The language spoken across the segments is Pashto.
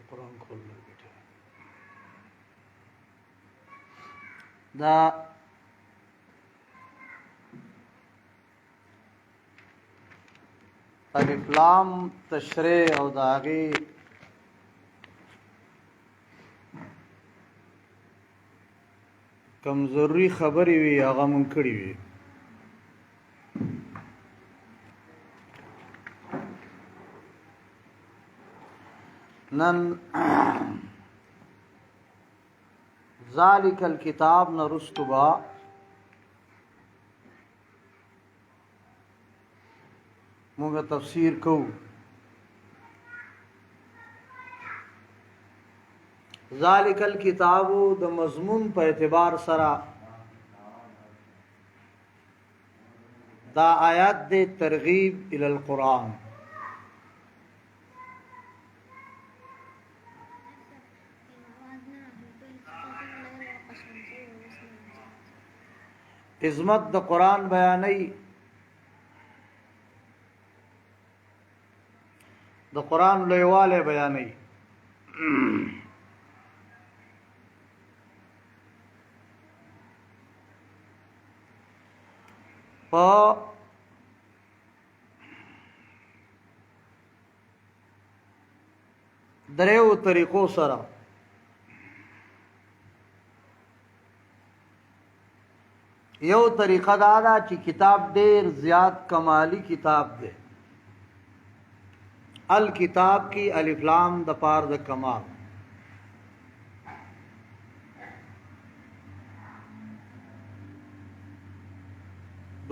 قرآن کھول لو بیٹے دا الف لام تشریح او داغي کم ضروري خبرې وي هغه مونږ کړې وي نن ذالک الکتاب نرستبا مونږ تفسیر کوو ذالک الکتاب د مضمون په اعتبار سره دا آیات د ترغیب ال القرآن عظمت د قرآن بیانې د قرآن لویواله بیانې په دریو طریقو سره یو طریقه دا ده چې کتاب ډیر زیات کمالی کتاب دی الکتاب کی الف لام د پار د کمال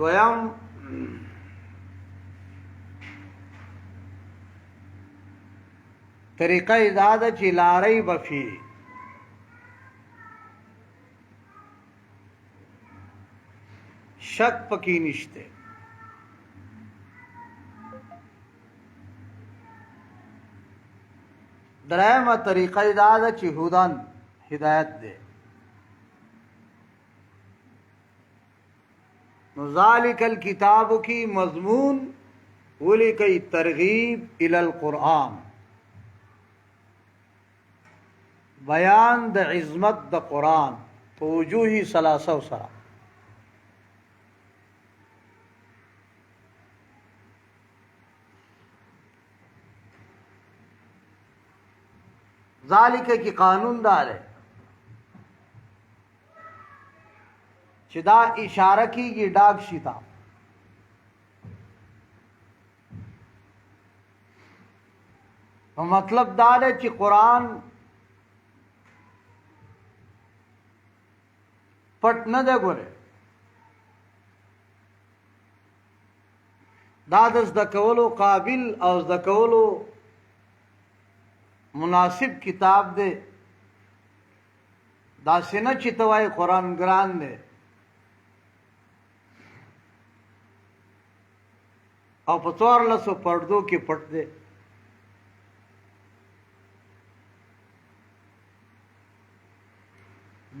دویم طریقه دا ده چې لارې بفي شک پکې نشته درېمه طریقه دا ده چې هدن هدایت ده نو ذالک الکتاب کی مضمون ولی کئی ترغیب الی القرآن بیان د عظمت د قرآن په وجوه ثلاثه سره ذالک کی قانون دار ہے چې دا اشاره کیږي ډاګ شیتا نو مطلب دا دی چې قرآن پټ نه دی ګوره دا د زده کولو قابل او زده کولو مناسب کتاب دی دا سینه چې توای قرآن ګران دی او په 1400 پردو کې پټ دی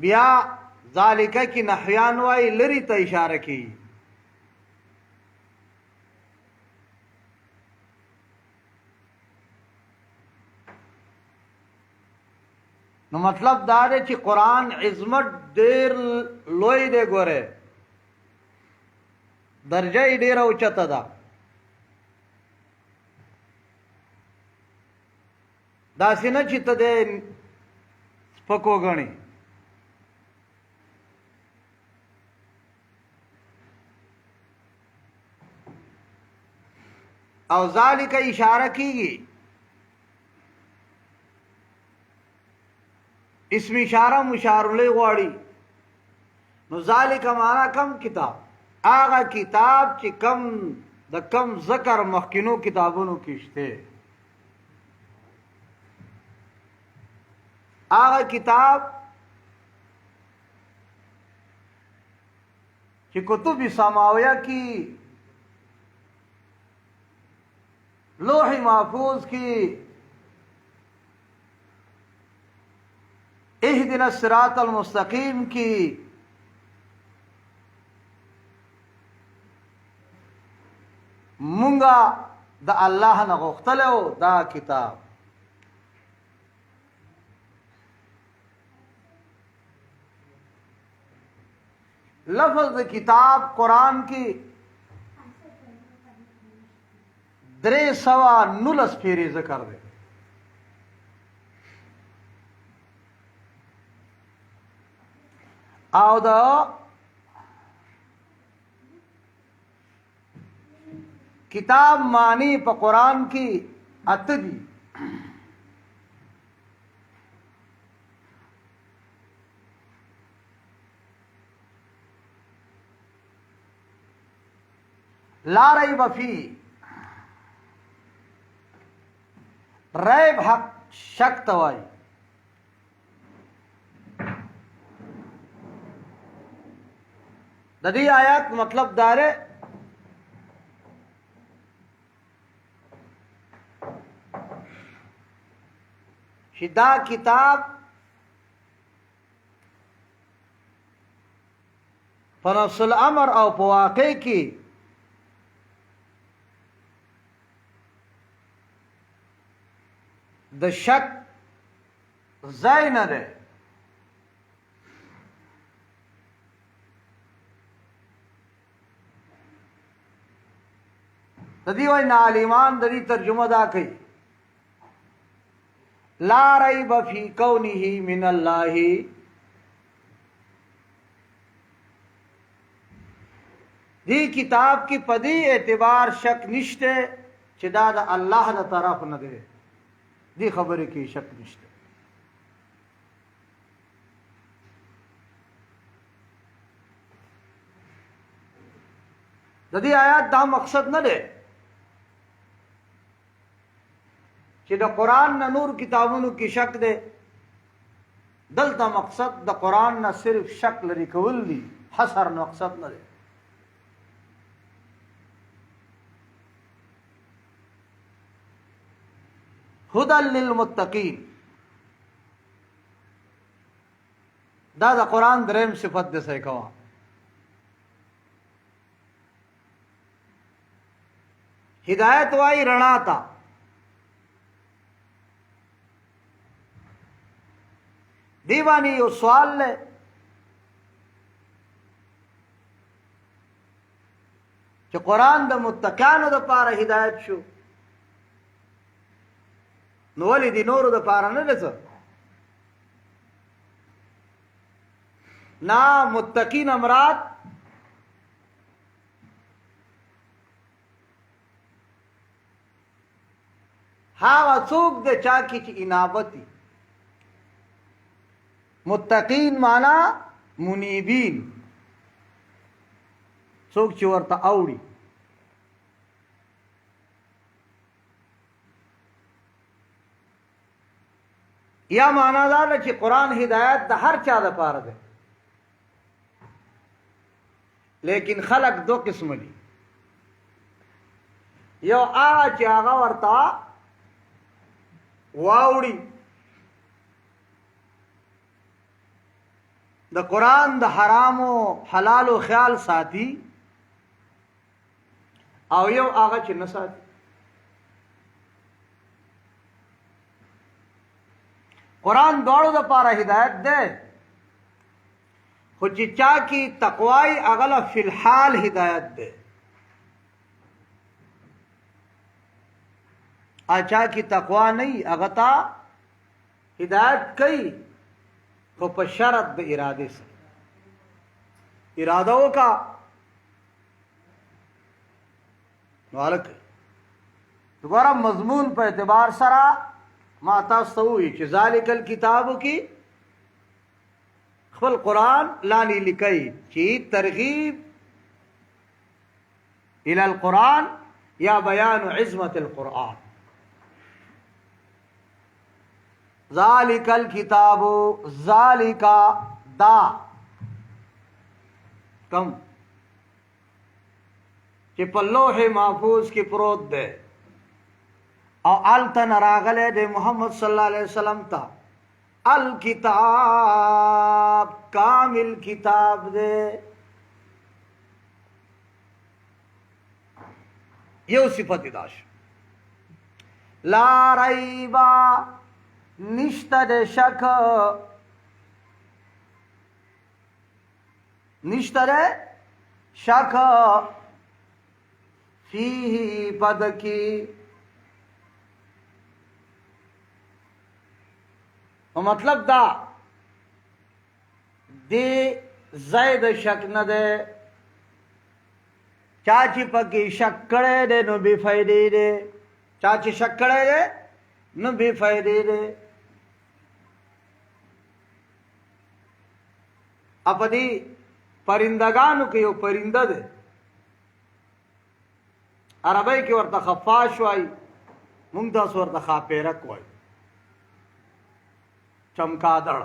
بیا ذالکه کې نحیان وای لری ته اشاره کوي نو مطلب دا دی چې قرآن عظمت ډیر لوی دی ګوره درجه یې ډیره اوچته ده داسې نه چې ته دې سپکو غني او ذالک اشاره کیږي اسم اشاره مشار له غواړي نو ذالک معنا کم کتاب هغه کتاب چې کم د کم ذکر مخکینو کتابونو کې شته هغه کتاب چې کتب سماویہ کی لوح محفوظ کی اهدنا الصراط المستقیم کی مونږه د الله نه غوښتلو دا کتاب लफ्ज किताब कुरान की 319 फेरी ذکر دی او دا کتاب معنی په قرآن کی اته دي لا ریب فی ریب حق شک توای د دې آیات مطلب دار چې دا کتاب په نفس الامر او په واقع کې د شک ځای نه دی د دې وینا عالمان د دې ترجمه دا کوي لا ریب فی کونه من الله دی کتاب کی پدی اعتبار شک نشته چې دا د الله د طرف نه دی دی خبره کې شک نشته د دې آیات دا مقصد نه دی چې د قرآن نه نور کتابونو کې شک دی دلته مقصد د قرآن نه صرف شک لري کول دي حصر مقصد نه دی هدى للمتقین دا د قرآن دریم صفت د سې کوا ہدایت وائی رڼا تا دیوانی یو سوال لے چې قرآن د متقینو د پاره هدایت شو نو ولې دی نورو د پاره نه لسه نا متقین امراد هاغه څوک د چا کی چې انابتی متقین معنا منیبین څوک چې ورته اوړي یا معنا دا چې قرآن هدایت د هر چا د پاره ده لیکن خلق دو قسم دي یو هغه چې هغه ورته واوړي د قرآن د حرامو حلالو خیال ساتي او یو هغه چې نه ساتي قرآن دواړو د پاره هدایت ده خو چې چا کی تقوای اغله فی الحال هدایت ده اچا کی تقوا نه اغتا هدایت کوي خو په شرط د اراده سره اراده وکا والک وګوره مضمون په اعتبار سره ما تاسو وی چې ذالک الکتاب کی خپل قرآن لانی لیکي چې ترغیب الى القرآن یا بیان عظمت القرآن ذالک الکتاب ذالک دا کم چې په لوح محفوظ کې پروت ده او آلتن راغله د محمد صلی الله علیه وسلم تا الکتاب کامل کتاب ده یو صفت داش لا ریبا نشته د شک نشتره شک فیه پدکی مطلب دا دی زید شک نه ده چاچی پکی شک کړه ده نو بے فائدې ده چاچی شک کړه ده نو بے فائدې ده اپدی پرندگانو کې یو پرنده ده عربی کې ورته خفاش وای مونږ تاسو ورته خاپیرک وای چمکادړ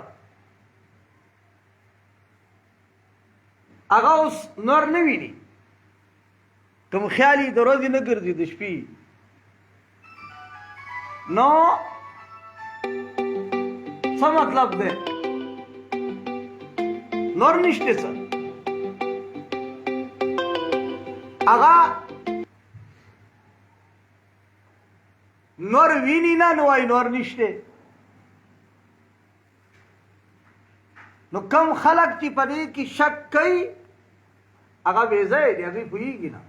هغه اوس نور نه ویني کوم خیالي د ورځې نه ګرځي د شپې نو څه مطلب دی نور نشته څه هغه نور ویني نه نو وای نور نشته نو کم خلق چې پدې کې شک کوي هغه بې ځای دی هغه پوهېږي نه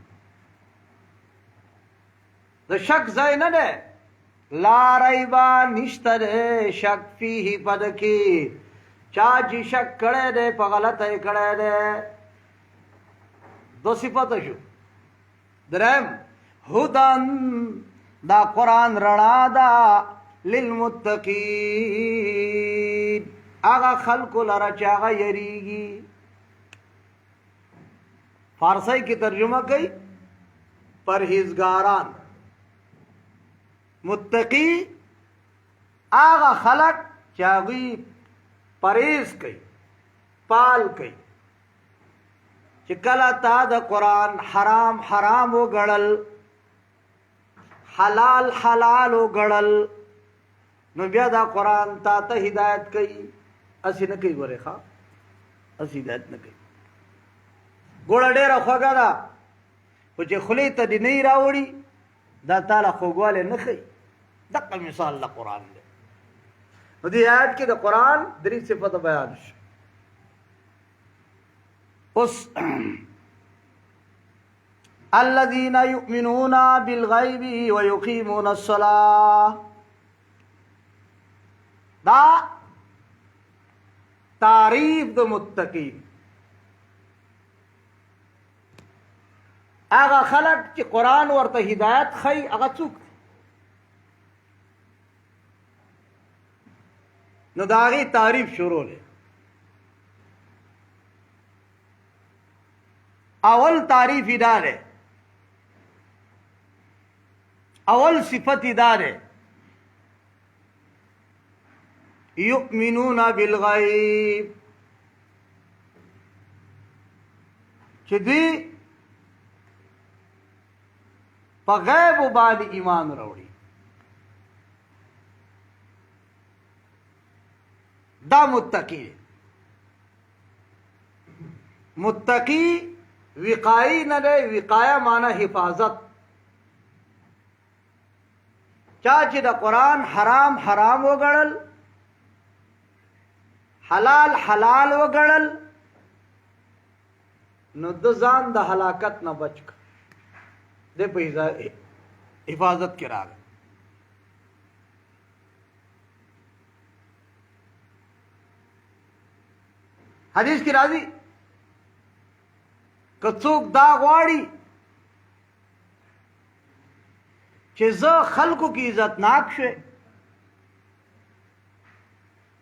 د شک ځای نه دی لا ریبا نشته دی شک فیه پد کې چا چې شک کړی دی په غلطه یې کړی دی دو صفته شو دریم هدن دا قرآن رڼا ده للمتقین آغا خلقو لرا چاغا یریگی فارسی کی ترجمہ کئی پرہیزگاران متقی آغا خلق چاغی پریز کئی پال کئی چکلا تا دا قرآن حرام حرام و گڑل حلال حلال و گڑل نو بیا دا قرآن تا تا ہدایت کئی اسی نه کوي ګوره ښا اسی هدایت نه کوي ګوړه ډېره خوږه ده خو چې خولې ته دې نه راوړي دا تاله خوږوالی نه ښیي دقه مثال د قرآن دی نو دې آیت کې د قرآن درې صفته بیان شو اوس الذين يؤمنون بالغيب ويقيمون الصلاة دا تعریف د متقین هغه خلق چې قرآن ورته هدایت خی هغه څوک دی نو د هغې تعریف شروع دی اول تعریف دا دی اول صفت دا دی یؤمنون بالغیب چې دوی په غیب باندې ایمان راوړي دا متقی متقی وقائی نه دی وقایه معنی حفاظت چا چې د قرآن حرام حرام وګڼل حلال حلال وګڼل نو د ځان د هلاکت نه بچ کړ د په حفاظت کې راغی حدیث کې راځي که څوک دا غواړي چې زه خلکو کې عزتناک شوی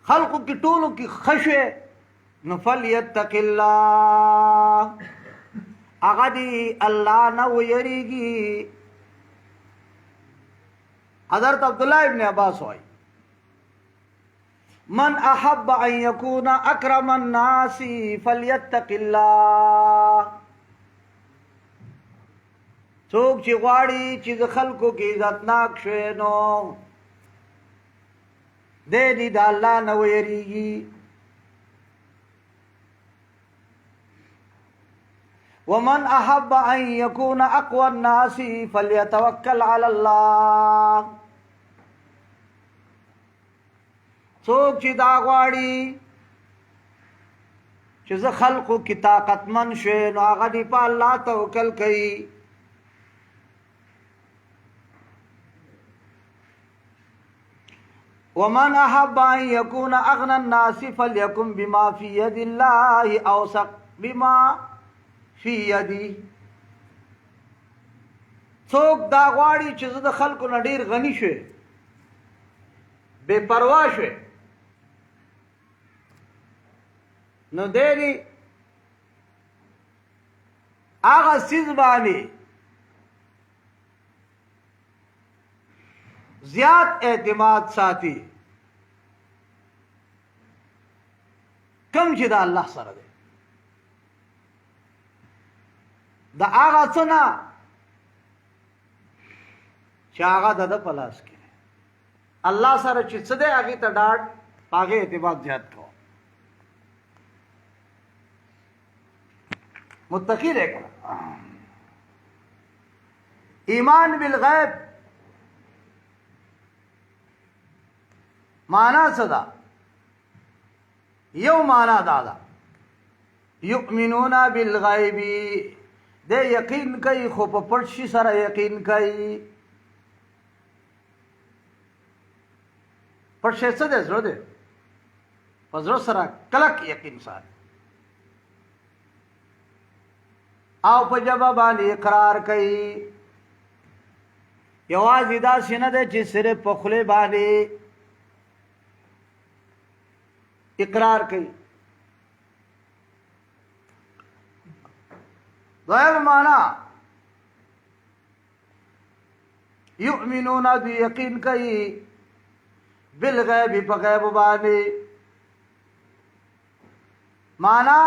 خلقو کی ټولو کی خشوه نو فلیتق الله هغه دی الله نه ویریږي حضرت عبدالله ابن عباس وایي من احب ان يكون اكرم الناس فليتق الله څوک چې غواړي چې خلکو کې عزتناک شوی نو دې د الله نه ویریږي ومن احب ان يكون اقوى الناس فليتوكل على الله څوک چې دا غواړي چې زه خلقو کې طاقتمن شوې نو هغه دې په الله توکل کوي. ومن احب ان يكون اغنى الناس فليكن بما في يد الله اوثق بما في يدي. څوک دا غواړي چې زه د خلکو نه ډیر غني شوې بے پروا شوې نو دی هغه څیز باندې زیات اعتماد ساتي کم چې د الله سره دی. د هغه څه نه چې هغه د په لاس کې الله سره چې څه دی هغې ته ډاډ هغې اعتماد زیات کوه. متقی دی که ایمان بالغیب معنا څه ده؟ یو معنا دا ده یؤمنون بالغیب دی یقین کوي خو په پټ شي سره یقین کوي. پټ شي څه دی؟ زړه دی. په زړه سره کلک یقین ساتي او په ژبه باندې اقرار کوي. یوازې داسې نه دی چې صرف په خولې باندې اقرار کوي. دویم معنا یؤمنون دی یقین کوي بالغیب په غیب باندې. معنا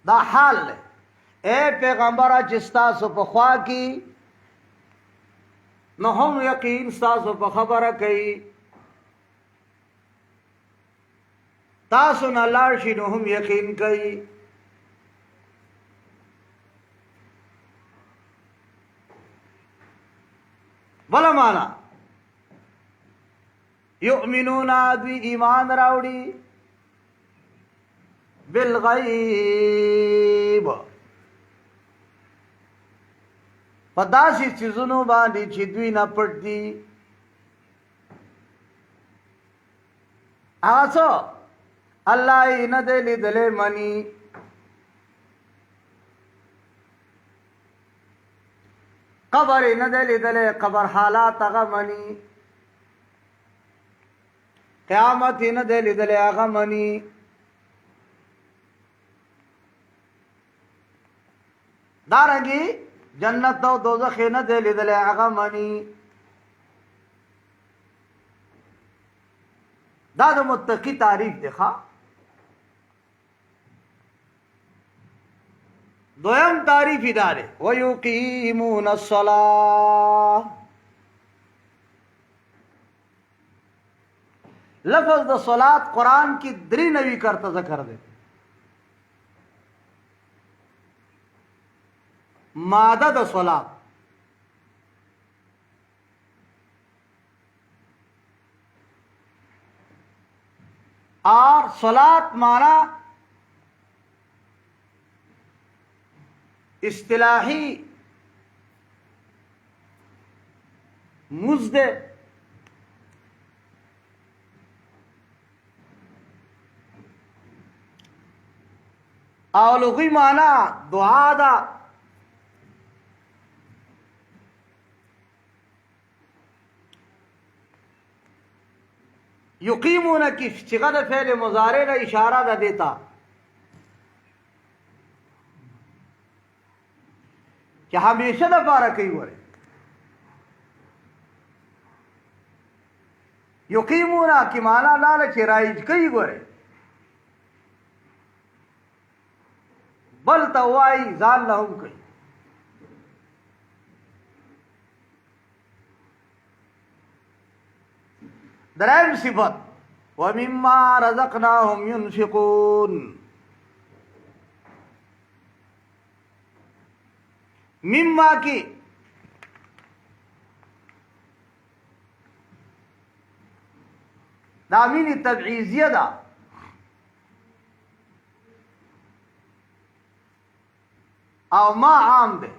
دا حال ہے اے پیغمبره چې ستاسو په خوا کې نو هم یقین ستاسو په خبره کوي. تاسو نه لاړ شي نو هم یقین کوي. بله معنا یؤمنون دوی ایمان راوړي بالغیب په داسې څیزونو باندې چې دوی نه پټ دي. هغه څه الله یې نه دی لیدلی مني. قبر یې نه دی لیدلی قبر حالات هغه مني. قیامت یې نه دی لیدلی هغه مني. دارنګې جنت او دوزخ یې نه دی لیدلی هغه مني. دا د متقی تعریف دی. ښه دویم تعریف یې دا دی ویقیمون الصلاة. لفظ د صلات قرآن کی 93 کرتا ذکر دے. ماده د صلات اور صلات مانا اصطلاحی مزد او لغوی مانا دعا دا. یقیمون کی صيغه د فعل مضارع نه اشاره ده دیتا چې همیشه د پاره کوي. وره یقیمون کی معنا لاله چې رایج کوي. ګوره بل توای ځان له هم کوي. درائم صفت ومما رزقناهم ينفقون. مما کی دامین تبعیزیه دا او ما عام دی،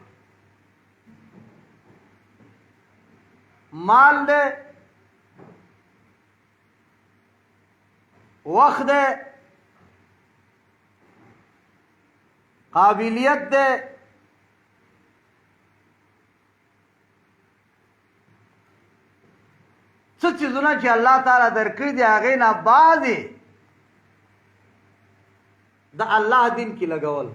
مال دی، وخت دی، قابلیت دی، څه چیزونه چې الله تعالی درکړي دي هغې نه بعضې د الله دین کې لګول.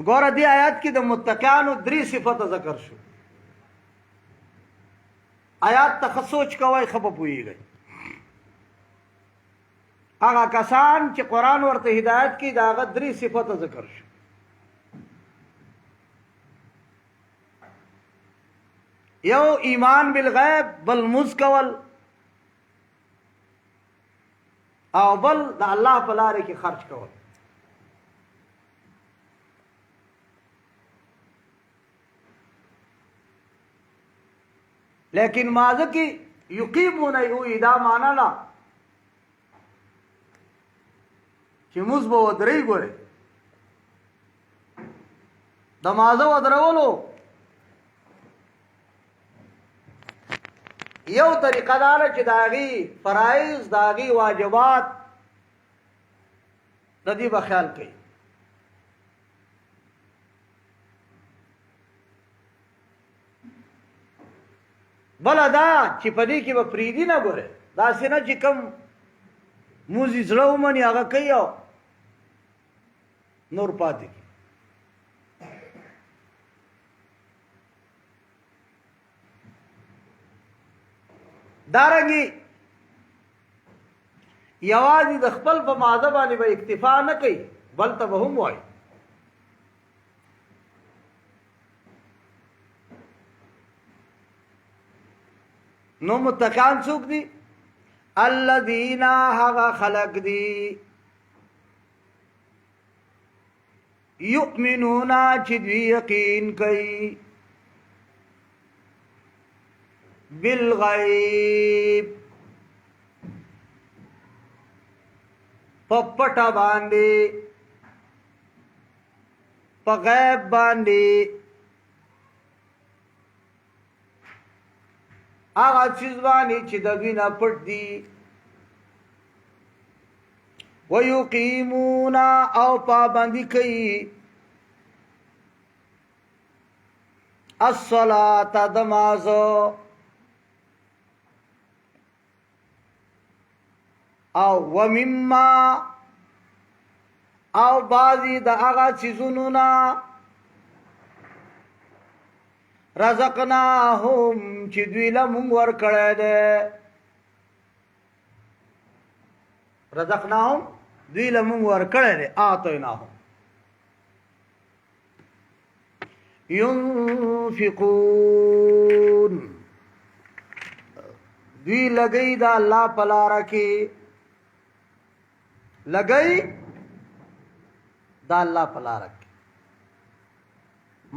ګوره دې آیات کې د متقیانو 3 صفته ذکر شو. آیات ته ښه سوچ کوئ، ښه به پوهېږئ. هغه کسان چې قرآن ورته هدایت کړي د هغه 3 صفته ذکر شو. یو ایمان بالغیب، بل مز کول، او بل د الله په لارې کې خرچ کول. لیکن مازه کې یقیمون یو دا معنا نه چې موږ به ودرې ګورې د مازه ودرولو یو طریقه داره چې د هغې فرایض، د هغې واجبات د دې به خیال کوي. بله دا چې په دې کې به پریدي نه ګورې، داسې نه چې کوم موزي زړه ومني هغه کوي او نور پاتې کړي. دارنګې یوازې د خپل په ماده باندې به اکتفا نه کوي، بل ته به هم وایي. نو متقیان څوک دي؟ الذین هغه خلق دي یؤمنون چې دوی یقین کوي بالغیب، په پټه باندې، په غیب باندې، هغه چیز باندې چې د دوی نه پټ دي. ویقیمون او پابندي کوي الصلاة نماز، او ومما او بعضی د هغه چیزونو نه رزقناهم چې دوی له مونږ ورکړی دی. رزقناهم دوی له مونږ ورکړی دی. اعطیناهم ينفقون دوی لګی دا الله په لاره کې، لګی دا الله په لاره کې،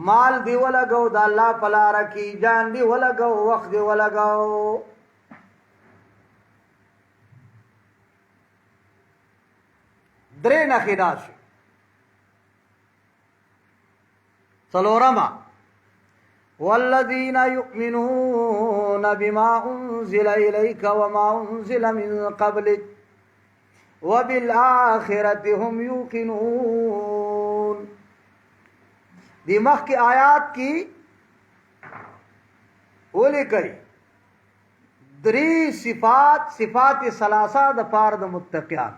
مال دی ولګو دا الله په لاره کې، جان دی ولګو، وخت دی ولګو. درې نښې دا شي. څلورمه والذین یؤمنون بما انزل الیک وما انزل من قبلک وبالآخرة هم یوقنون. دی مخ کی آیات کی اولی کئی 3 صفات، صفات ثلاثه د پار د متقیان.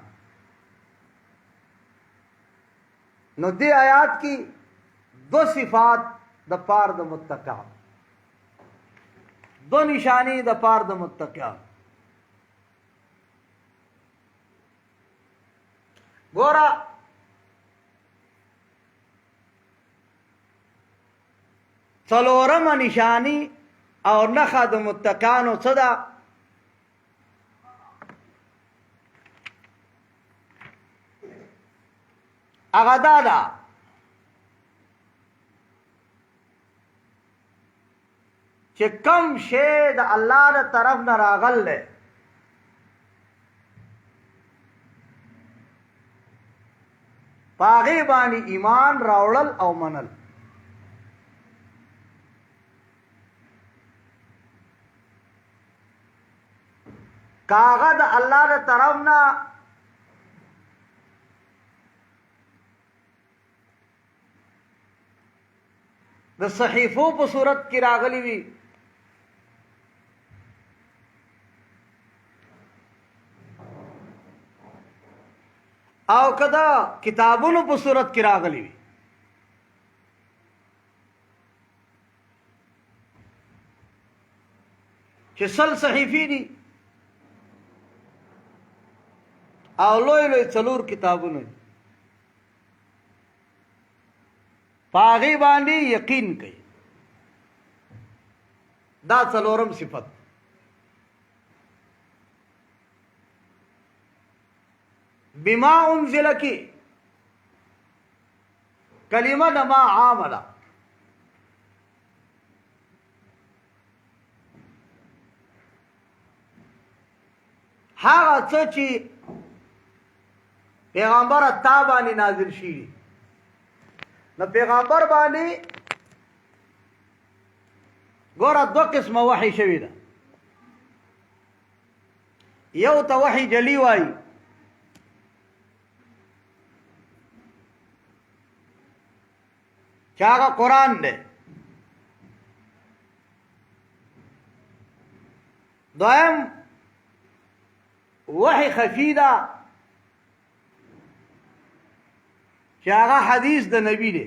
نو دی آیات کی 2 صفات د پار د متقیان، 2 نشانی د پار د متقیان. ګورا څلورم نشانی او نخا د متقانو څه ده؟ هغه دا ده چې کم شی د الله د طرف نه راغلی پاغه باندې ایمان راوړل او منل. کاغه د الله د طرف نه د صحیفو په صورت کې راغلی وي او کدا کتابونو په صورت کې راغلی وي. چې سل صحیفې دي او لوی لوی څلور کتابونه دي، پاغي باندې یقین کوي. دا څلورم صفت. بما انزل کی کلمه د ما عامله، هغه څه چې پیغمبر تا باندې نازل شي. نو پیغمبر باندې ګوره دو قسمه وحی شوی ده. یو ته وحی جلی وایي، چې هغه قرآن دی. دویم وحی خفی ده چې هغه حدیث د نبی دی.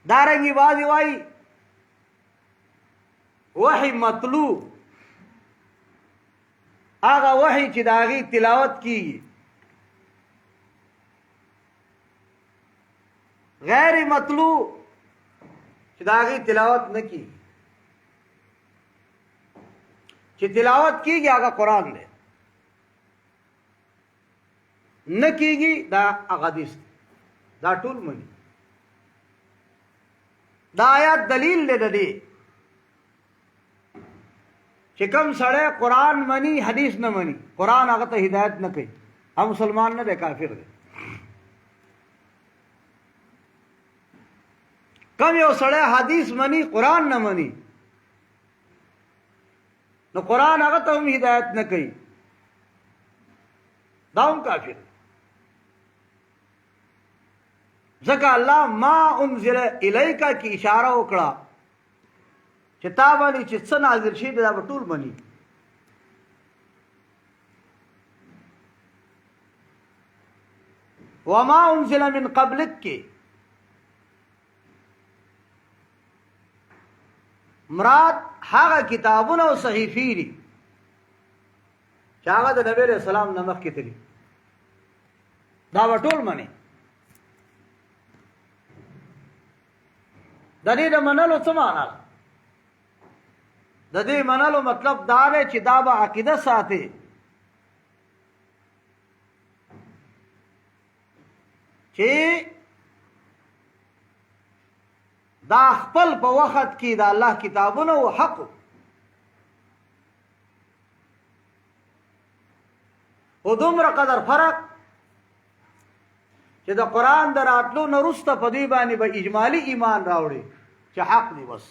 دارنګي بعضې وایي وحی مطلوب، هغه وحی چې د هغې تلاوت کیږي. غیر مطلوب چې د هغې تلاوت نه کیږي. چې تلاوت کیږي هغه قرآن دی، نه کیږي دا حدیث. دا ټول مني. دا آیات دلیل دی د دې چې کوم سړی قرآن مني حدیث نه مني، قرآن هغه ته هدایت نه کوي، هم مسلمان نه دی، کافر دی. کم یو سړی حدیث مني قرآن نه مني، نو قرآن هغه ته هم هدایت نه کوي، دا هم کافر. ځکه الله ما انزل الیکا کی اشاره وکړه چې تا باندې چې څه نازل شي دا به ټول مني. وما انزل من قبلک کې مراد هغه کتابونه او صحیفې دي چې هغه د نبی رسول الله نه مخکې تللي، دا به ټول مني. د دې د منلو څه معنا ده؟ د دې منلو مطلب دا دی چې دا به عقیده ساتي چې دا خپل په وخت کې د الله کتابونه او حق، او دومره قدر فرق چې د قرآن د راتلو نه وروسته په دې باندې به اجمالي ایمان راوړي چې حق دی. بس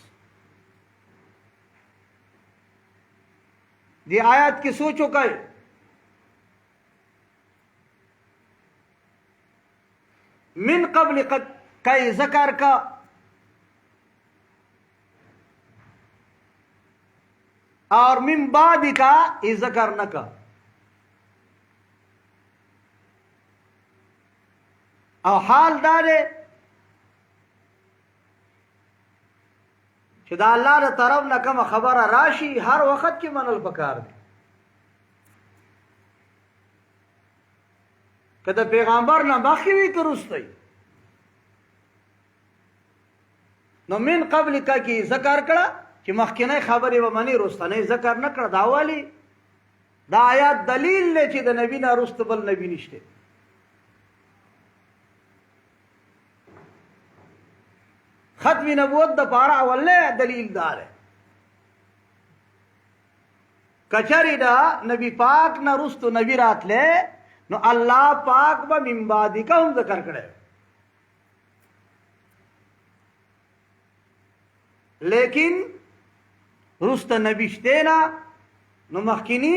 دی آیات کې سوچ وکړئ، من قبل کئی ذکر کا اور من بعد کا ذکر نہ کا، او حال دا دی چې دا الله له طرف نه کومه خبره راشي هر وخت کې منل پکار دی. که د پیغمبر نه مخکې وي که وروسته، نو من قبل کا کې ذکر کړه چې مخکینی خبرې به منې، وروستنۍ ذکر نه کړه. دا ولې؟ دا آیات دلیل دی چې د نبي نه وروسته بل نبي نشته. ختم نبوت د پاره اولنه دلیل دار ہے. کچری دا نبی پاک نه رستو نبی راتله نو الله پاک به من بعدی کا هم ذکر کړي لیکن رست نبی شته نه نو مخکینی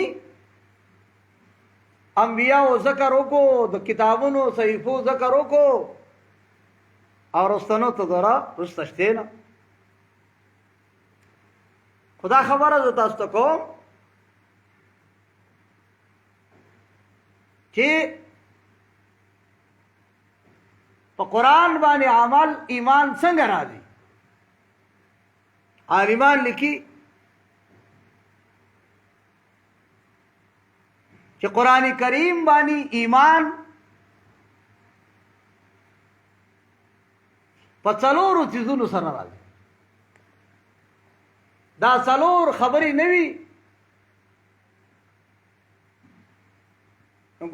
انبیاء ذکر وکړو د کتابونو صحیفو ذکر وکړو او رستنو ته درا رستشته نه خدا خبره ده تاسو ته کوم چې په قرآن باندې عمل ایمان څنګه راځي عالمان لیکي چې قرآن کریم باندې ایمان په څلورو څیزونو سره راځي دا څلور خبرې نه وي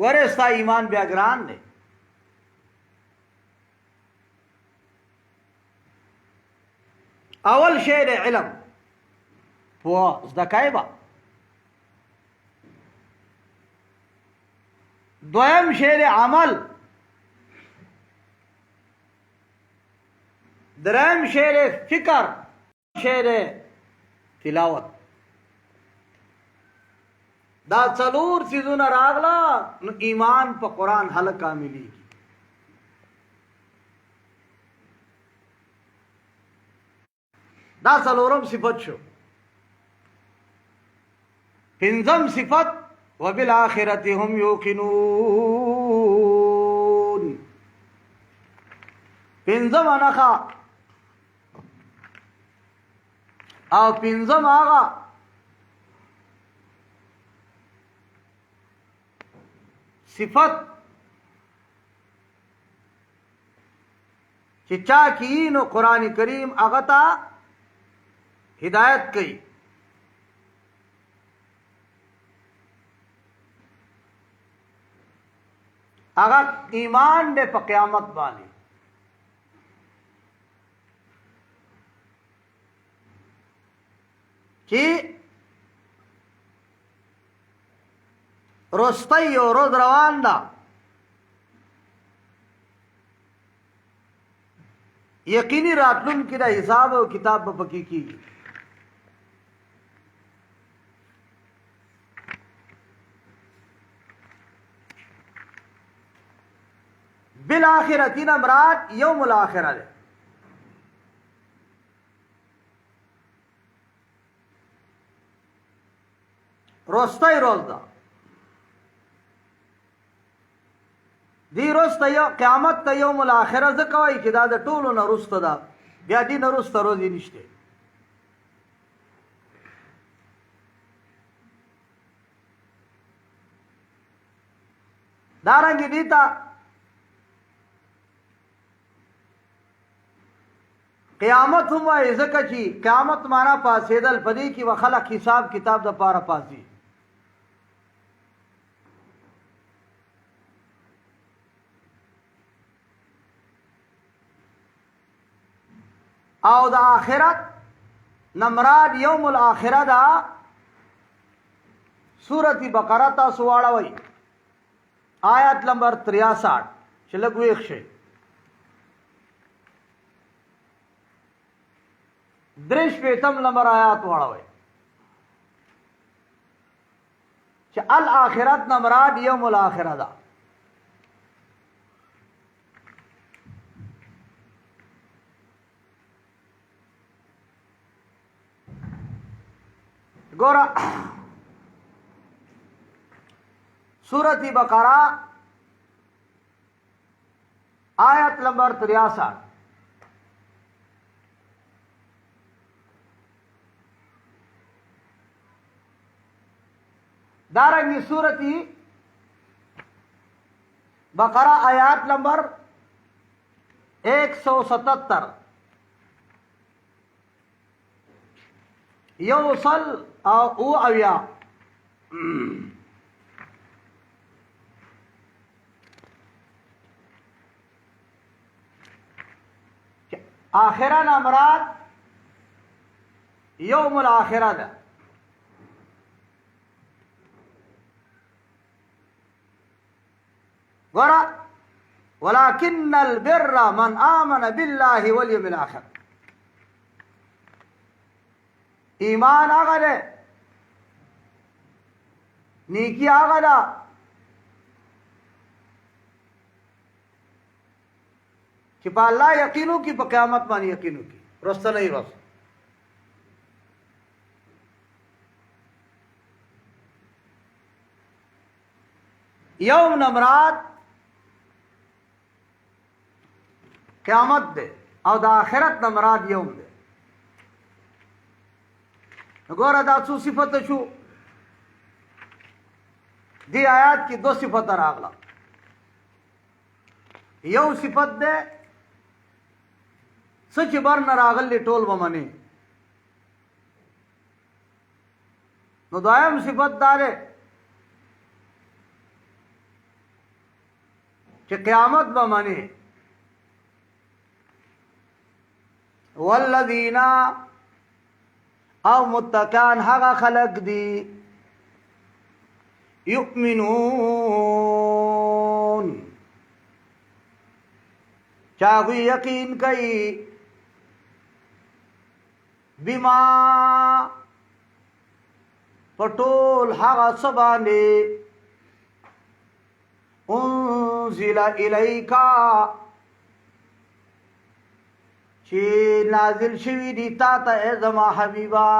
ګوره ستا ایمان بیا ګران دی اول شی د علم پوه زده کوي به دویم شی د عمل دریم شی د فکر شی د تلاوت دا څلور څیزونه راغله نو ایمان په قرآن هله کاملیږي دا څلورم صفت شو پنځم صفت وبالآخرة هم یوقنون پنځم نښه او پنځم هغه صفت چې چا کی نو قرآن کریم هغه ته ہدایت کی اگر ایمان دے پا قیامت بانی چی رستی و روز روان دا یقینی راتلون کی دا حساب و کتاب پکی کی بالآخرة مراد یوم الاخرہ دے روستی روز دا دی روز تا قیامت تا یوم الاخرہ زکوائی که دا دا طولو نا روست دا بیا دی نا روست روزی نشتے دارنگی دیتا قیامت هم وای زکه چې قیامت معنا پاسېدل پدې کې وخلق حساب کتاب د پاره پاسي او د آخرت نمراد یوم الاخره دا سورۃ بقره تاسو واړوي آیت نمبر 63 چې لږ ویښ شئ درش پیتم نمبر آیات واړوي چې الاخرت نمراد یوم الاخره دا ګوره سورۃ بقره آیت نمبر 63 دارنگی سورتی بقرہ آیات نمبر 177 یوصل او اویا آخرہ نمراد یوم الاخرہ دا ګوره ولكن البر من آمن بالله واليوم الآخر. ایمان هغه دی، نیکی هغه ده چې په الله یقین وکړي، په قیامت باندې یقین وکړي، رستنی ورځ. یوم نمراد قیامت دی او د آخرت نمراد یوم دی. ګوره دا څو صفت شو، دی آیات کې 2 صفت راغله. یو صفت ده څه چې بر نه راغلی ټول به منې. نو دویم صفت دا ده چې قیامت به منې. والذین او متقان هغه خلق دي یؤمنون چاغوی یقین کوي بما پټول هغه سبانه انزل الیکا چې نازل شوی دی تا ته ای زما حبیبا.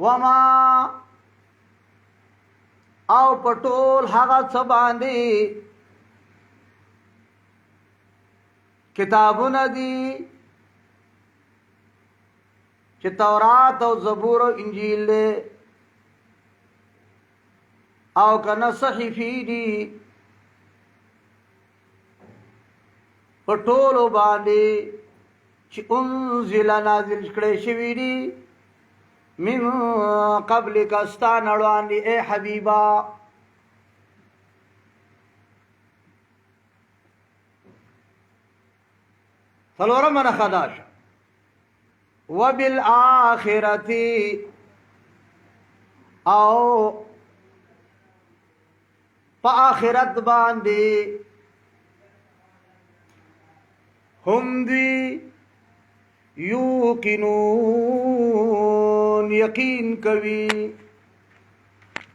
وما او پټول هغه څه باندې کتابونه دي چې تورات او زبور او انجیل دی او کنه صحیفی دي پټولو باندې چې انزل نازل کړي شوی دي من قبل کستان اړوان اے حبیبا. څلورم نه خداش وبالآخرة او په آخرت باندې هم دی یوقنون یقین کوي.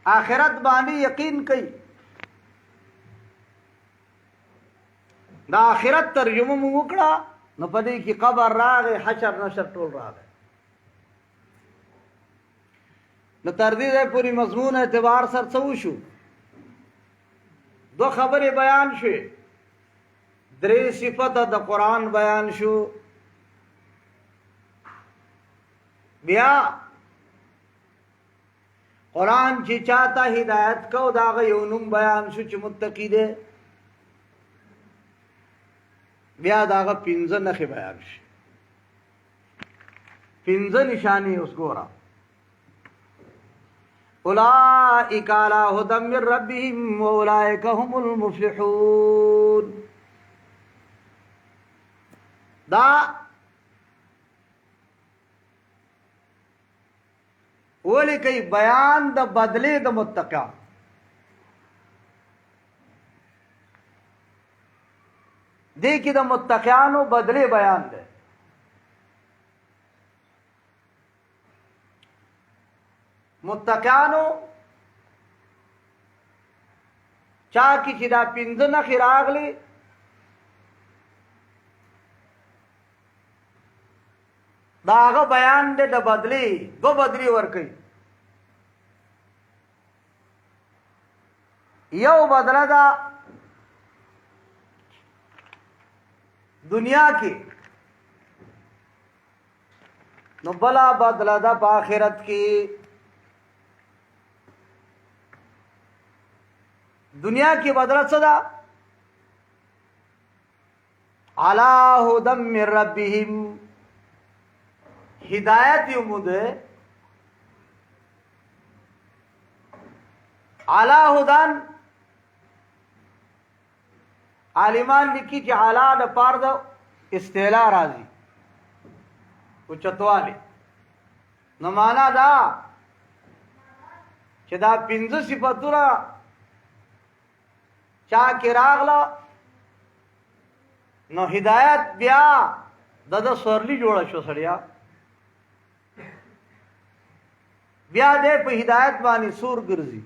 آخرت باندې یقین کوي. دا آخرت ترجمه مو وکړه نو پدې کې قبر راغی، حشر نشر ټول راغی. نو تر دې پوری مضمون اعتبار سره څه وشو؟ 2 خبرې بیان شوې، 3 صفت د قرآن بیان شو. بیا قرآن چې چاته هدایت کو داغه یو نوم بیان شو چې متقی دی. بیا داغه 15 نښې بیان شي، 15 نشانی اوس ګوره. اولئک علی هدی من ربهم واولئک هم المفلحون. دا ولی کوي بیان د بدلې د متقین. دې کې د متقینو بدلې بیان ده. متقینو چا کې چې دا 15 نښې راغلي دا هغه بیان دی د بدلی. 2 بدلی ورکوي. یو بدله ده دنیا کې، نو بلا بدله ده په آخرت کې. دنیا کې بدله څه ده؟ علی هدی من ربهم، ہدایت یمود علا هدان. عالمان لیکي چې علا د پار د استعلا راځي او چتواله. نو معنا دا چې دا 15 صفاتونه چا کې راغله نو هدایت بیا د سورلی جوړه شو سړیا بیا دې په هدایت باندې سور ګرځي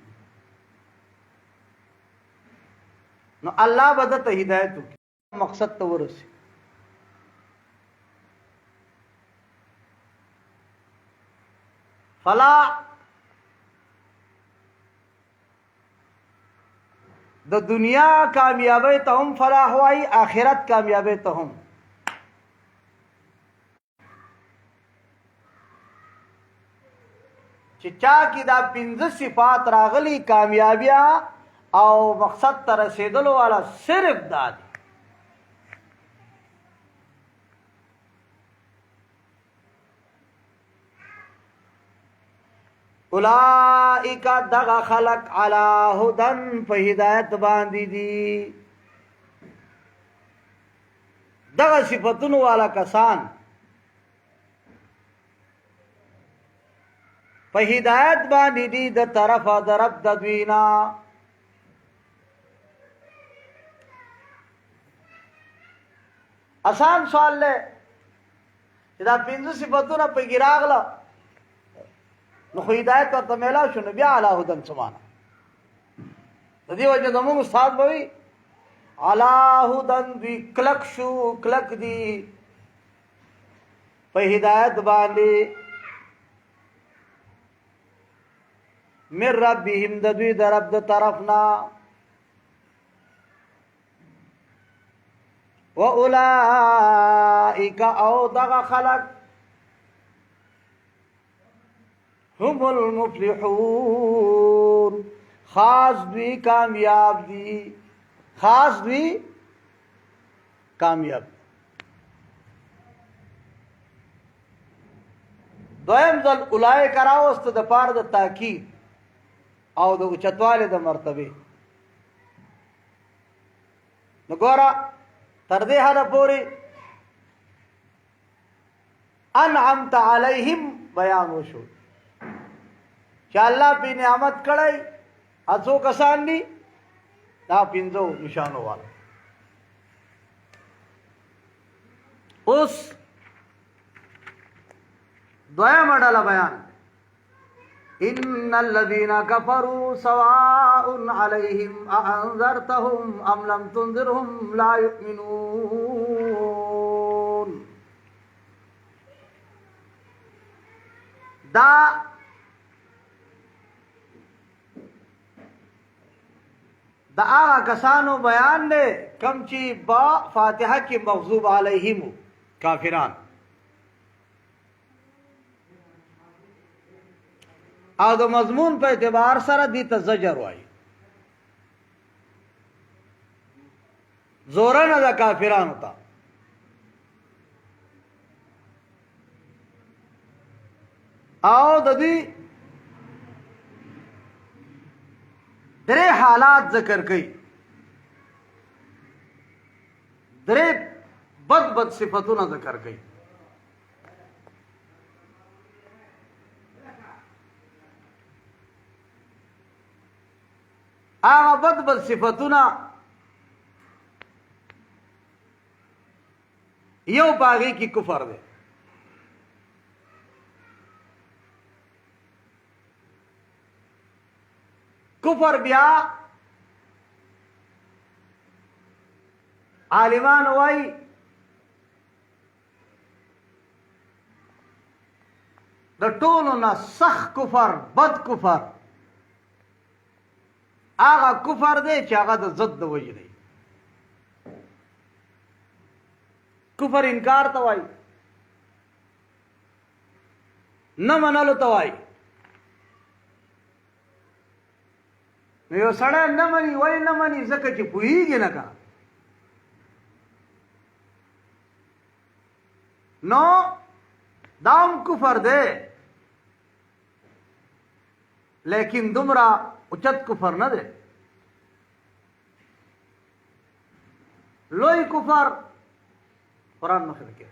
نو الله به ته هدایت وکړي مقصد ته ورسي فلا د دنیا کامیابی ته هم فلاح وای آخرت کامیابی ته هم چې چا کې دا پنځه صفات راغلي کامیابیا او مقصد ته رسیدلو والا صرف دا دی اولئک دغه خلق علی هدن په هدایت باندې دي دغه صفاتونو والا کسان په هدایت باندې دي د طرفه د رب د دوینا آسان سوال له چې دا پنځه صفاتونه په کې راغله نو خو هدایت ورته میلاو شو نو بیا علی هدن سمانه د دې وجه زموږ استاد به وي علی هدن دوی کلک شو کلک دي په هدایت باندې من ربهم د دوی د رب د طرفنا واولئک او دغه خلق هم المفلحون خاص دوی کامیاب دی خاص دوی کامیاب دویم ځل اولئک راوست د پاره د تاکید او د اوچتواله د مرتبه نو ګوره تر دې حد پورې انعمت علیهم بیان وشو چې الله په نعمت کړی اڅو کسان دي دا پینځو نشانو والا اوس دویم ډله بیان ان الذين كفروا سواء عليهم أأنذرتهم ام لم تنذرهم لا يؤمنون دا هغه کسانو بیان دی کم چې با فاتحه کې مغضوب علیهم کافران او د مضمون په اعتبار سره دي ته زجر وایي زورنه د کافرانو ته او د دې درې حالات ذکر کړي درې بد صفاتونه ذکر کړي هغه بد صفاتونه یو باغی کی کفر دی کفر بیا عالمان وای د ټولو نه سخت کفر بد کفر هغه کفر دی چې هغه د ضد د وجې دی کفر انکار ته وای نه منلو ته وای نو یو سړی نه مني ولې نه مني ځکه چې پوهېږي نه که نو دا هم کفر دی لیکن دومره اوچت کفر نه دی لوی کفر قرآن مخکې کې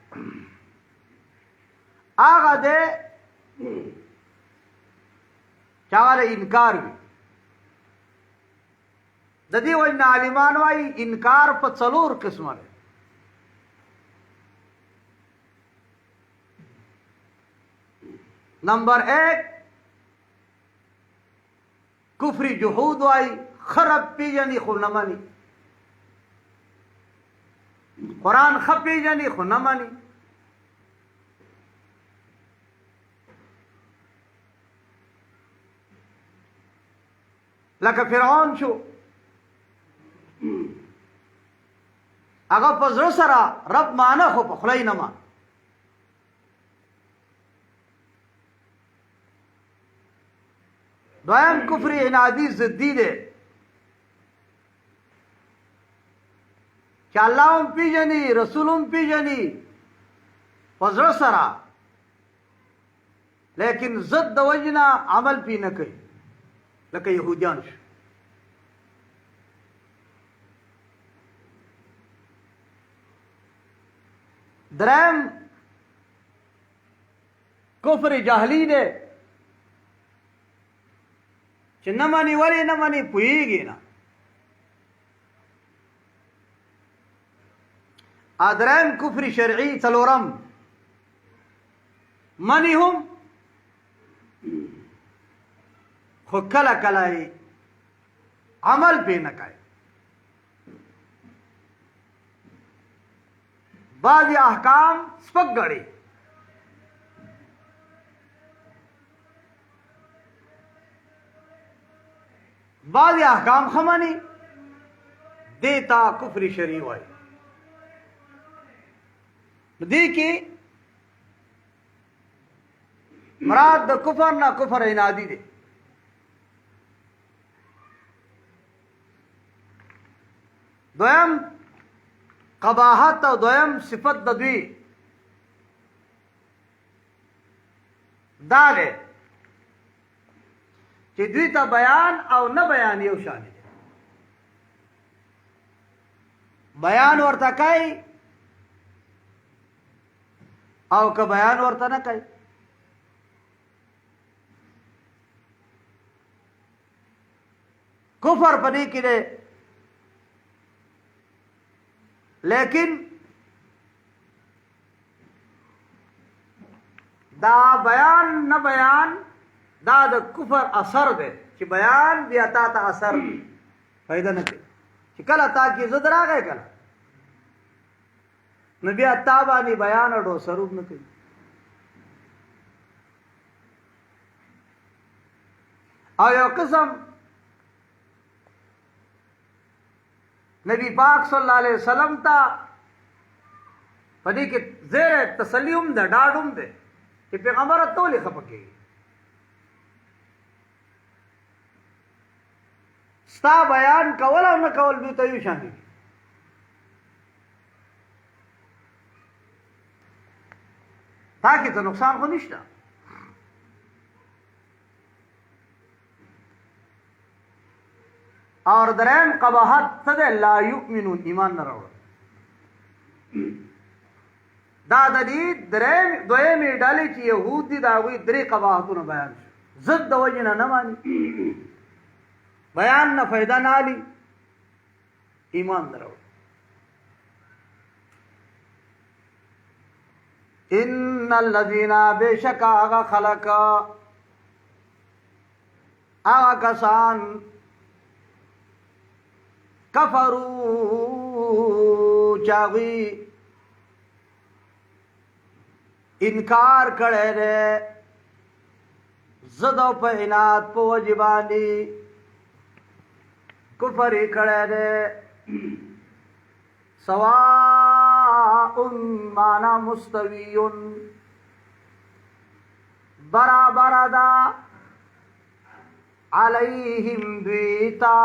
هغه دی چې هغه انکار وي د دې وجه عالمان وايي انکار په 4 قسمه دی. نمبر 1 کفر جحود وايي خرب پیجنی خو نه مانی، قرآن خب پیجنی خو نه مانی. لکه فرعون شو، هغه په زړه سره رب مانه خو په خوله نه مان. دویم کفر عنادي ضدي دی چې الله هم پیژني رسول هم پیژني په زړه سره، لیکن ضد د وجنه عمل پی نه کوي، لکه یهودیان شو. درم کفر جاهلی دی چې نه مانی ولی نه مانی پوهیږي نه. ادرم کفر شرعي څلورم منی هم خو کله کله عمل پې نه کوي. بعض احکام سپک ګڼي، بعض احکام خمانی دیتا کفر شرعی وای. دی کی مراد د کفر نه کفر عنادی دی. دویم قباحت او دویم صفت د دوی دا دی چې دوی ته بیان او نه بیان یو شان دي. بیان ورته کوي او که بیان ورته نه کوي. کفر پدې کې دی، لیکن دا بیان نه بیان دا د کفر اثر دی چې بیان بیا تا ته اثر فائدہ نه کوي. چې کله تا کې زد راغی کله نو بیا تا باندې بیان اډو سروب نه کوي. او یو قسم نبی پاک صلی الله علیه وسلم ته پدې کې زیر تسلیوم د ډاډوم دی چې پیغمبر ته ولې خپه کېږي. ستا بیان کول او نه کول دوی ته یو شان دي. تا کې ته نقصان خو نشته. اور درم قباحت څه ده؟ لا یؤمنون، ایمان نه راوړل. دا د دې دویمې ډلې چې یهود دي د هغوی 3 قباحتونه بیان شو. ضد د وجې نه ماني، بیان نه فایده نه علي، ایمان نه راوړل. ان الذین بشک هغه خلق هغه کسان کفرو چاوی انکار کړه دې زدو په عنایت په وجبانی کفر کړه دې سواء معنا مستوی برابر دا علیہم دویتا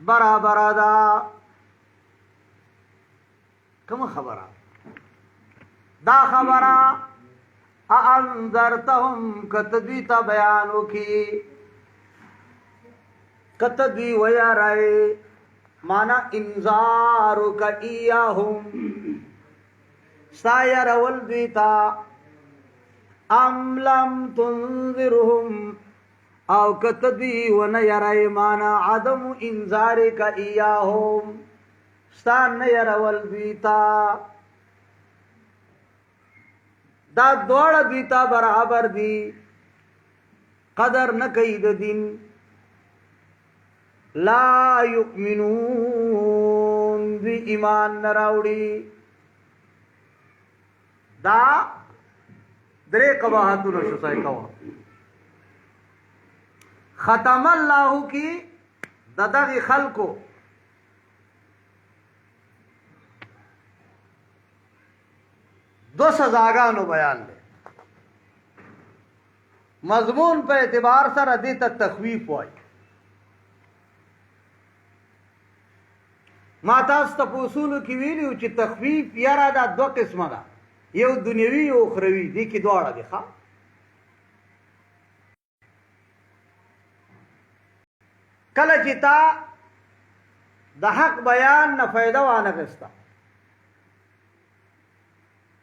برابر دا. کم خبره دا خبره انذرتهم کتدویتا بیانو کی کتدوی ویا رائے مانا انذارو کا ایاہم سایا رول دویتا ام لم تنذرهم او کتدوی و نیرائی مانا عدم انذاری کا ایاهم ستان نیرول دویتا دا دوڑ دویتا برابر دی قدر نکید دین لا یؤمنون دوی ایمان نراوڑی دا درے قباحتو نشو سائی کوا ختم اللہ کی ددغی خلقو دو سزاگانو بیان لے مضمون پہ اعتبار سر دیتا تخویف ہوئی ما تاس تپوسولو کی ویلیو چی تخویف یارا دا دو قسم دا یو دنیوی یو اخروی دی کی دوارا دی خواه کل چی تا دا حق بیان نا فیدہ وانا کستا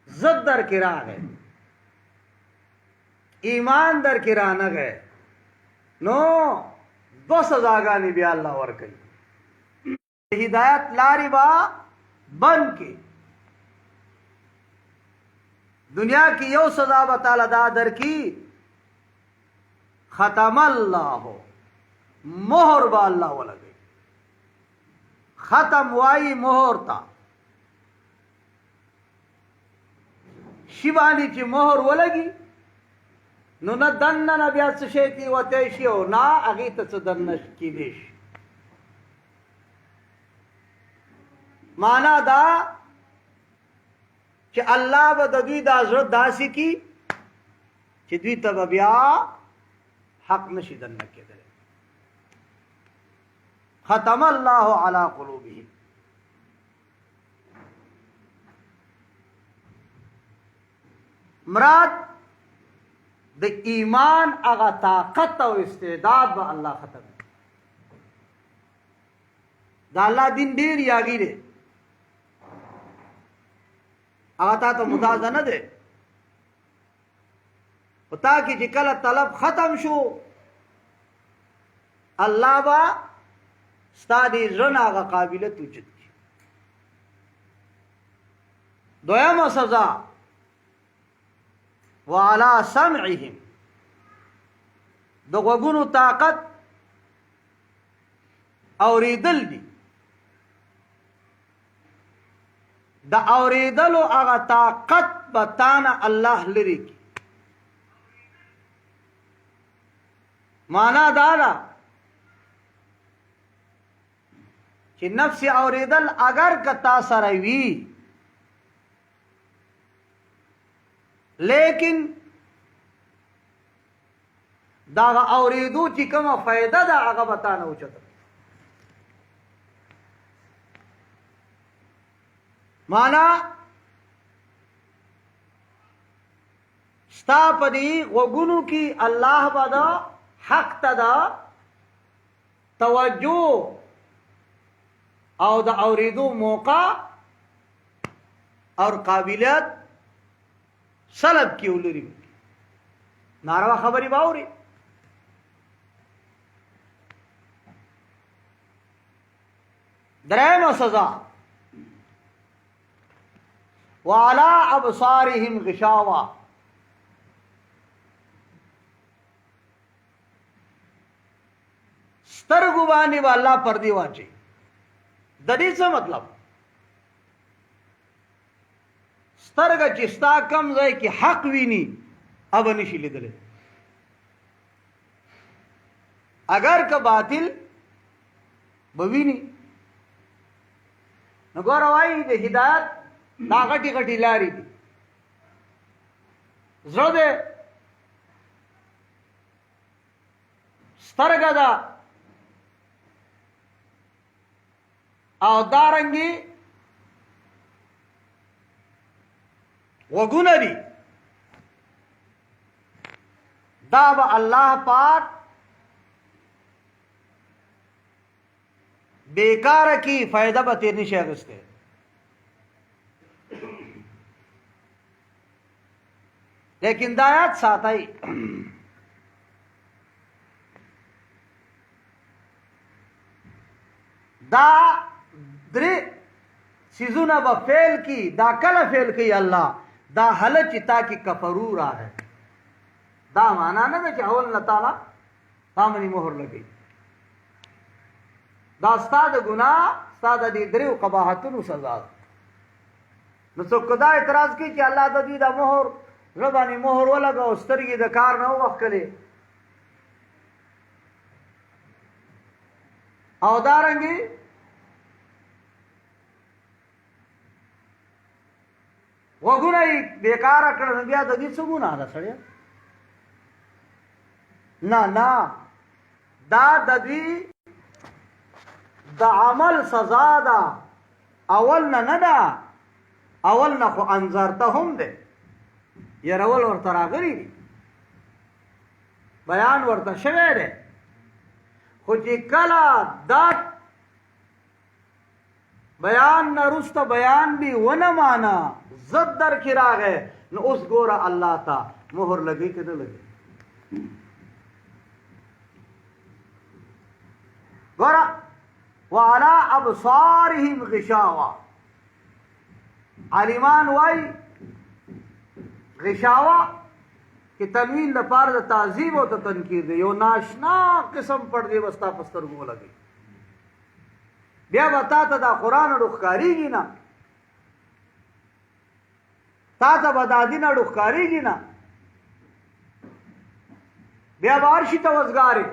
زد در کرا گئے ایمان در کرا نہ گئے نو دو سزاگانی بھی اللہ ورکئی ہدایت لاری با بن کے دنیا کی یو سزا بتالا دا در کی ختم اللہ مہر با اللہ ولگئی ختم وائی مہر تا شیبانی چی مہر ولگی نو نہ دن نہ بیا سشیتی و تیشی او نا اگیت صدرنش کی دیش مانا دا چی اللہ با دوی دا زرد داسی کی چی دوی تب بیا حق نشی دن نکی دلے ختم اللہ علی قلوبہم مراد د ایمان اغا طاقت او استعداد با اللہ ختم دا اللہ دین دیر یاگی دے اغا تا تو متازہ نہ دے پتا کی چکل طلب ختم شو اللہ با ستادی رن آغا قابلت وجد کی دویم سزا وعلى سمعهم د غوږونو طاقت اوریدل دي د اوریدلو هغه طاقت بتانا الله لري کی معنا دا ده چې نفس اوریدل اگر کتا سره وی لیکن دا اوریدو چې کومه فائدہ دا هغه بتانه اوچته معنا ستا پدی غوږونو کی الله بدا حق تدا توجه او دا اوریدو موقع اور قابلیت سلب کی اولری ناروا خبری باوری درائم سزا وعلا ابصارهم غشاوہ سترگو بانی با اللہ پردی واچی ددی سے مطلب سترگ چستا کم زی کی حق وینی اب نشی لیدلے اگر کا باطل بوینی نگو روائی دے ہدایت دا غٹی غٹی لاری دی زرو دے سترگ دا او دارنگی وگون دی دا با اللہ پاک بیکار کی فائدہ با تیرنی شیخستے لیکن دایات ساتھ آئی دا درې سیزونه به فعل کی دا کله فعل کی الله دا هله چې تا کې کفرو راغی دا معنا نه ده چې اول نه تعالی تا باندې مهر لګي دا ستا د ګناه ستا د دې دریو قباحتونو سزا ده نو څوک دا اعتراض کوي چې الله د دې د مهر زړه باندې مهر ولګاو سترګې د کار نه وکړي او دارنګې وګونه یې بیکاره کړه بیا د دې څه ګناه ده سړیه نه نه دا د دې د عمل سزا ده اول نه ده اول نه خو انذرته هم ده يرول ورته راغلي دي بیان ورته شوی دی خو چې کله دا بیان نه وروسته بیان به ونه مانا ضد در کې راغی نو اوس ګوره الله ته مهر لګي که نه لګي ګوره وعلى ابصارهم غشاوه عالمان وای غشاوه کې تنوین لپاره د تعظیم او د تنکیر دی یو ناشنا قسم پردې وستا پسترګو لګي بیا به تا ته دا قرآن ډوښکارېږي نه تا ته به دا دین ډوښکارېږي نه بیا به هر شي ته وزګارې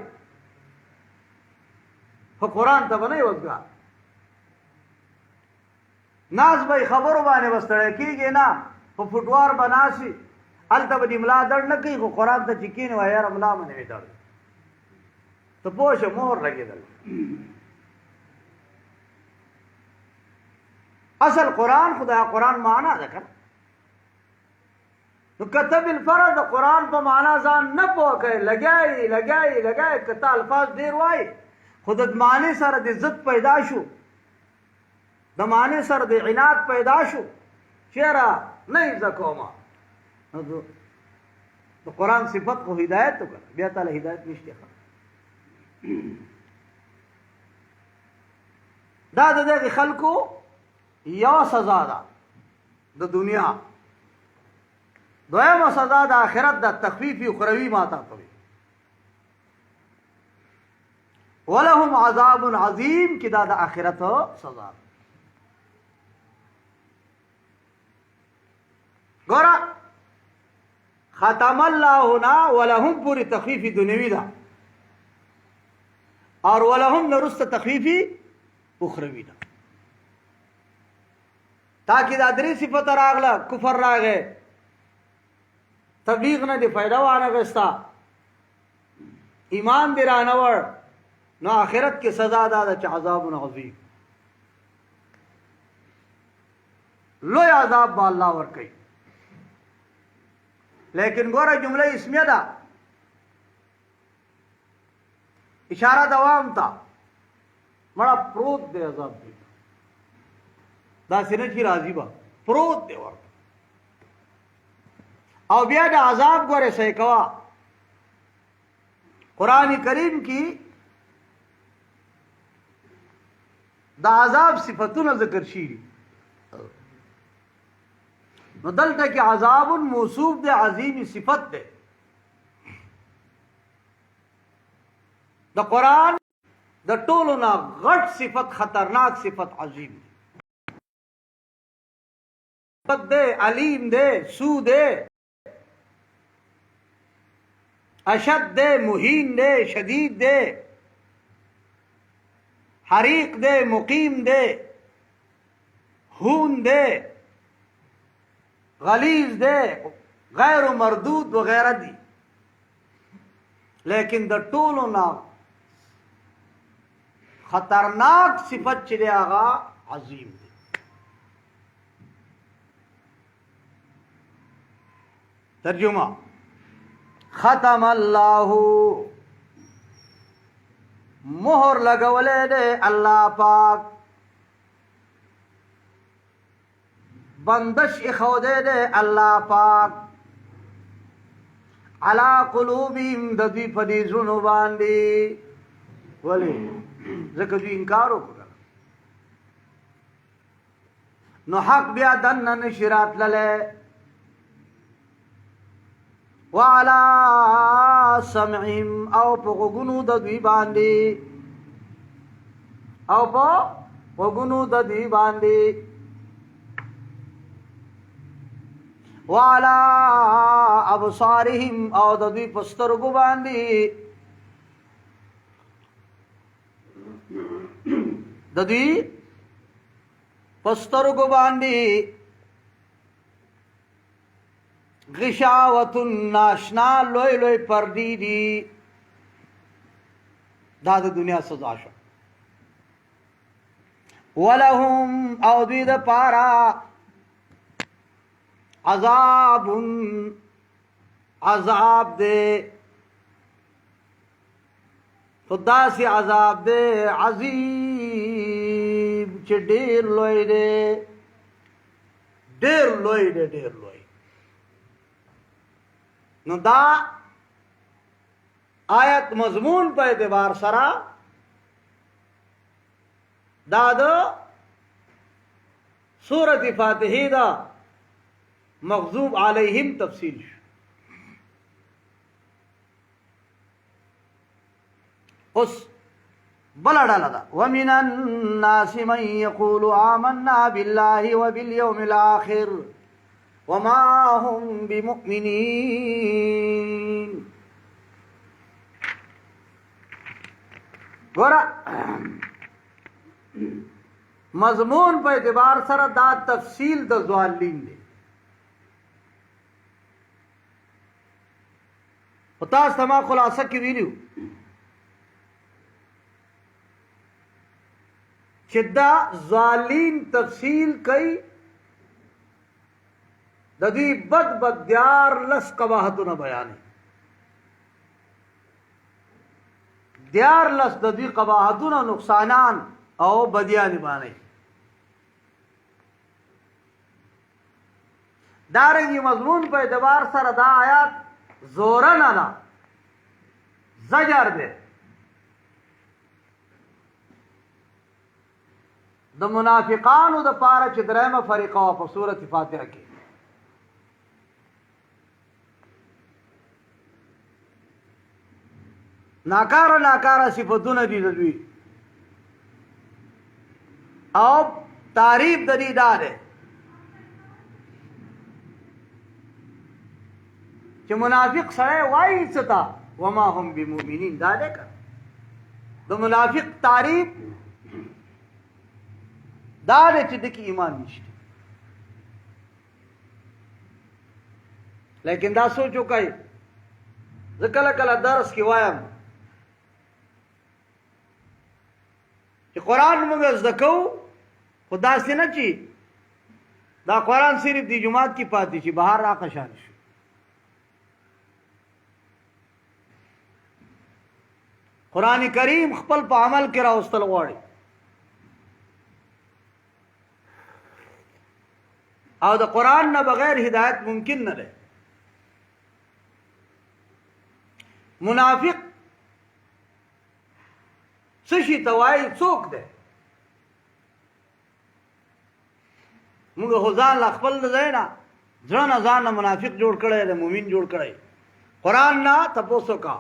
خو قرآن ته به نه یې وزګار ناز به یې خبرو باندې به ستړی کېږي نه په فوټوار به ناسي هلته به دې ملا دړ نه کوي خو قرآن ته چې کښېني وایي یاره ملا به نه وي دړ ته پوه شه مهر لګېدل اصل قرآن خدا قرآن معنا ده کنه نو کته بالفرض د قرآن په معنا ځان نه پوه کوي لګیایي کته الفاظ ډېر وایي خو د معنی سره د ضد پیدا شو د معنی سره د عناد پیدا شو چېره نه یې زده کومه نو د قرآن صفت خو هدایت وکړه بیا تعالی هدایت نشته دا د دغې خلکو یو سزا ده د دنیا دویمه سزا د آخرت د تخفیف اخروي ما ته کوي ولهم عذاب عظیم کې دا د آخرت سزا ده ګوره ختم الله نا ولهم پوری تخفیف دنیوی ده اور ولهم نرست تخفیف اخروی ده تاکہ دا درې صفت راغله کفر راغی تبلیغ نه دی فائدہ وانه غستا ایمان دی رانور نو آخرت کی سزا دا چې عذاب عظیم لوی عذاب با الله ور کوي لیکن ګوره جمله اسمیه ده اشاره دوام تا مړه پروت دی عذاب دی دا سینه چې راضی با پروت دی ورته او بیا د عذاب ګوره صحیح کوا قرآن کریم کی د عذاب صفتونه ذکر شي نو دلته کې عذاب موصوف د عظیم صفت ده د قرآن د ټولو نه غټ صفت خطرناک صفت عظیم صفت ده علیم ده سو ده اشد ده مهین ده شدید ده حریق ده مقیم ده هون ده غلیظ دے غیر مردود وغیرہ دی لیکن د ټولو نه خطرناک صفت چې دی هغه عظیم دی ترجمه ختم الله مهر لګولې دی الله پاک بندش اخوده ده الله پاک علا قلوبهم د دوی په دې زړونو باندې ولی ځکه دوی انکار وکړ نو حق بیا دنه نشي راتللی وعلى سمعهم او په غوږونو د دوی باندې وعلى ابصارهم او د دوی په سترګو باندې غشاوة ناشنا لوی لوی پردی دی دا د دنیا سزا شو ولهم او دوی د پارا عذاب دے خدا سی عذاب دے عظیم چه ډیر لوی نو دا آیت مضمون په اعتبار سره دا د سورۃ فاتحه دا مغضوب علیہم تفصیل شو اس بلا ډاله دا ومن الناس من يقول آمنا بالله وباليوم الآخر وما هم بمؤمنين ګوره مضمون په اعتبار سره دا تفصیل د ضالین دی او تاسو ته ما خلاصه کې ویلو چې دا ضالین تفصیل کوي د دې بد دیار لس قباحتونه بیانې دیار لس د دې قباحتونه نقصانان او بدیان باندې دارنګي مضمون په اعتبار سره دا آیات زورن نه زجر دے د منافقانو د پاره چې درېمه فریقه په سورۃ فاتحه کې ناکاره صفاتونه دي دوی او تعریف د دې ده چې منافق سره وایي څه وما هم بمؤمنین دا ده د منافق تعریف دا ده چې د کې ایمان نشته لیکن دا سوچو کوي زه کله کله درس کې وایم چې قرآن موږ زده کوو خو داسې نه چې دا قرآن صرف دی جماعت کې پاتې شي بهر راقشان شي قرآن کریم خپل په عمل کې راوستل غواړي او د قرآن نه بغیر هدایت ممکن نه ده منافق څه شي ته وایي څوک دی موږ خو ځان له خپل ځای نه زړه نه ځان نه منافق جوړ کړی دی مؤمن جوړ کړی قرآن نه تپوسو کا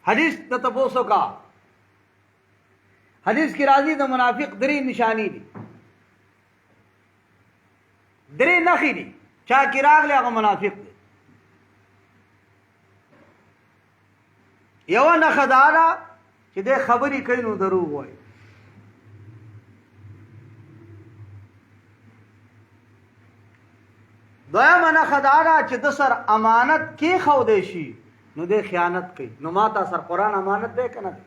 حدیث ته تپوسو کا حدیث کی راضی د منافق درې نشانی دي درې نښې دي چا کې راغلی هغه منافق دی یوه نښه دا ده چې دی خبرې کوي نو دروغ وایي دویمه نښه دا ده چې د سر امانت کېښودی شي نو دی خیانت کوي نو ما تا سر قرآن امانت دی که نه دی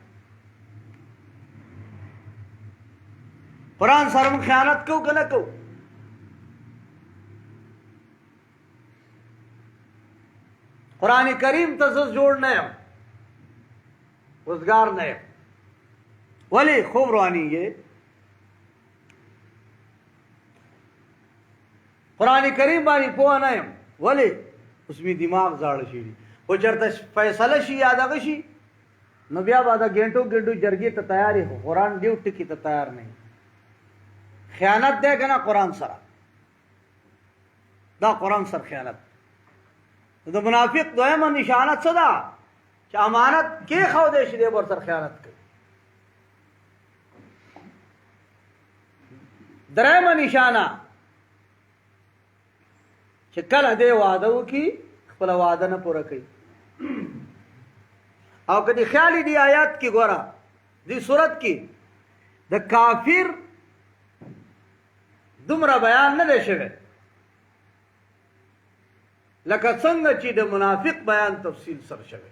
قرآن سره موږ خیانت کوو که نه کوو قرآن کریم ته زه جوړ نه یم وزګار نه یم ولې خوب روانیږي قرآن کریم باندې پوه نه یم ولې اوس مې دماغ زاړه شي خو چېرته فیصله شي یا دغه شي نو بیا به دا ګنټو جرګې ته تیار یې قرآن ډېو ټکي ته تیار نه خیانت دی که نه قرآن سره؟ دا قرآن سره خیانت. د منافق دویمه نشانه څه ده؟ چې امانت کېښودی شي دی به ورسره خیانت کوي. درېیمه نشانه چې کله دی واده وکړي خپله واده نه پوره کوي. او که دې خیال دی آیات کې ګوره دې صورت کې د کافر دومره بیان نه دی شوی لکه څنګه چې د منافق بیان تفصیل سره شوی.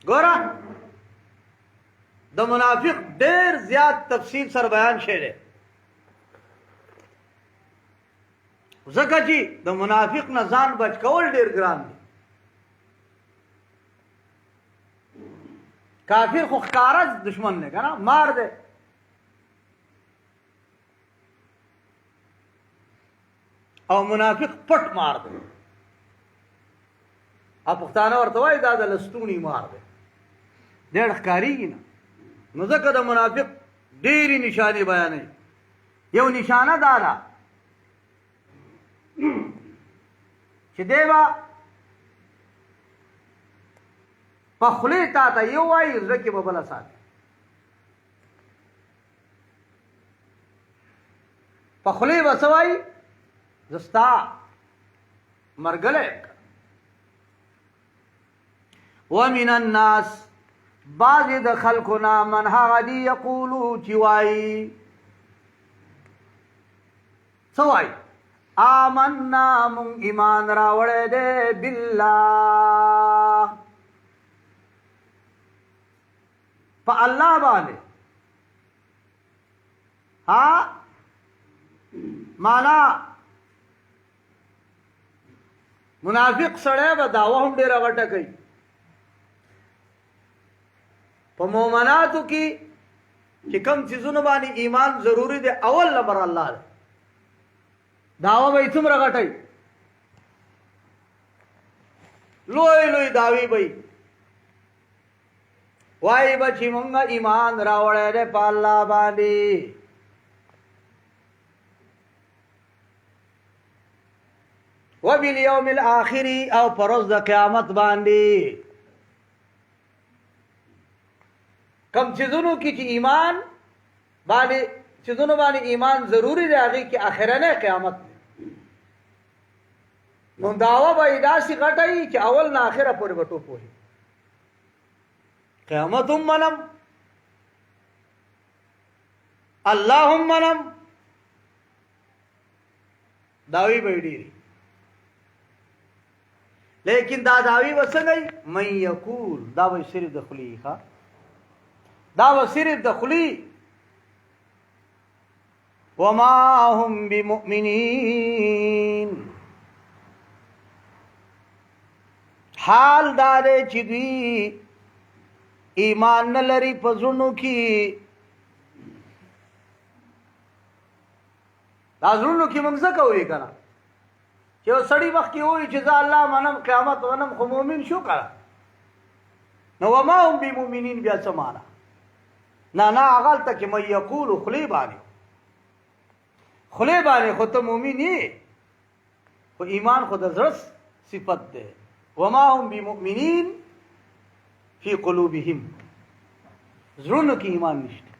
ګوره د منافق ډېر زیات تفصیل سره بیان شوی دی ځکه چې د منافق نه ځان بچ کول ډېر ګران دی. کافر خو ښکاره دشمن دی که نه، مار دی. او منافق پټ مار دی. او پښتانه ورته وایي دا د لستوڼي مار دی، ډېر ښکارېږي نه. نو ځکه د منافق ډېرې نشانې بیانوي. یو نشانه دا ده چې دی به په خولې تا ته یو وایي زړه کې به بله ساتي. په خولې به څه وایي زه ستا مرګلی یم. ومن الناس بعضې د خلکو نه من هغه دي یقولو چې وایي څه وایي آمنا مونږ ایمان راوړی دی بالله په الله باندې. ها معنا منافق سړی به دعوه هم ډېره غټه کوي. په مؤمناتو کې چې کوم څیزونو باندې ایمان ضروري دی اول نمبر الله دی. دعوه به یې څومره غټوي، لوی لوی دعوې به یې وایي به چې مونږ ایمان راوړی دی په الله باندې. وبالیوم الاخر او پر ورځ د قیامت باندې. کم چیزونو کې چې ایمان باندې چیزونو باندې ایمان ضروری دی هغې کې آخرنی قیامت دی. نو دعوه به یې داسې غټوي چې اول نه آخره پورې به ټوپ وهي. قیامت هم منم، الله هم منم، دعوی به یې ډېرې. لیکن دا دعوی به څنګه من یقول دا به صرف د خولې ښه، دا به صرف د خولې. وما هم بمؤمنین حال دا دی چې دوی ایمان نه لري په زړونو کې. دا زړونو کې موږ ځکه وایي که نه چې یو سړي مخکې وایي چې زه الله منم قیامت منم خو مؤمن شو که نه. نو وما هم بمؤمنین بیا څه معنا؟ نه هغلته کې من یقولو خولې باندې خولې باندې خو ته مؤمن یې خو ایمان خو د زړه صفت دی. وما هم بمؤمنین فی قلوبهم زړونو کې ایمان نشته.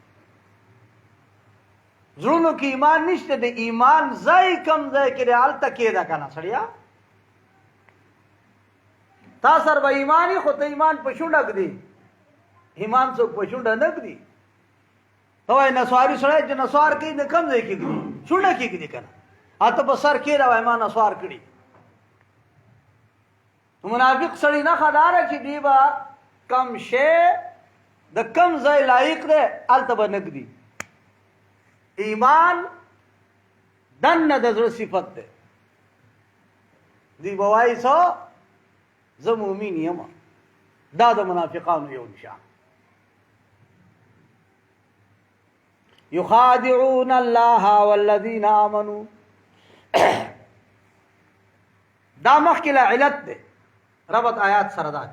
زړونو کې ایمان نشته. د ایمان ځای کم ځای کې دی هلته کېده که نه سړیا. تا سره به ایمان یې خو ته ایمان په شونډه ږدي. ایمان څوک په شونډه نه ږدي. ته وایي نسواري سړی چې نسوار کوي د کم ځای کې ږدي شونډه کې ږدي که نه. ته په سر کېده وایي ما نسوار کړي. منافق سړی نښه دا ده چې دی به کم شی د کم ځای لایق دی هلته به نه ږدي. ایمان دننه د زړه صفت دی. دی به وایي څه زه مؤمن یم. دا د منافقانو یو نشان. یخادعون الله والذین آمنوا دا مخکې له علت دی ربط آیات سره دا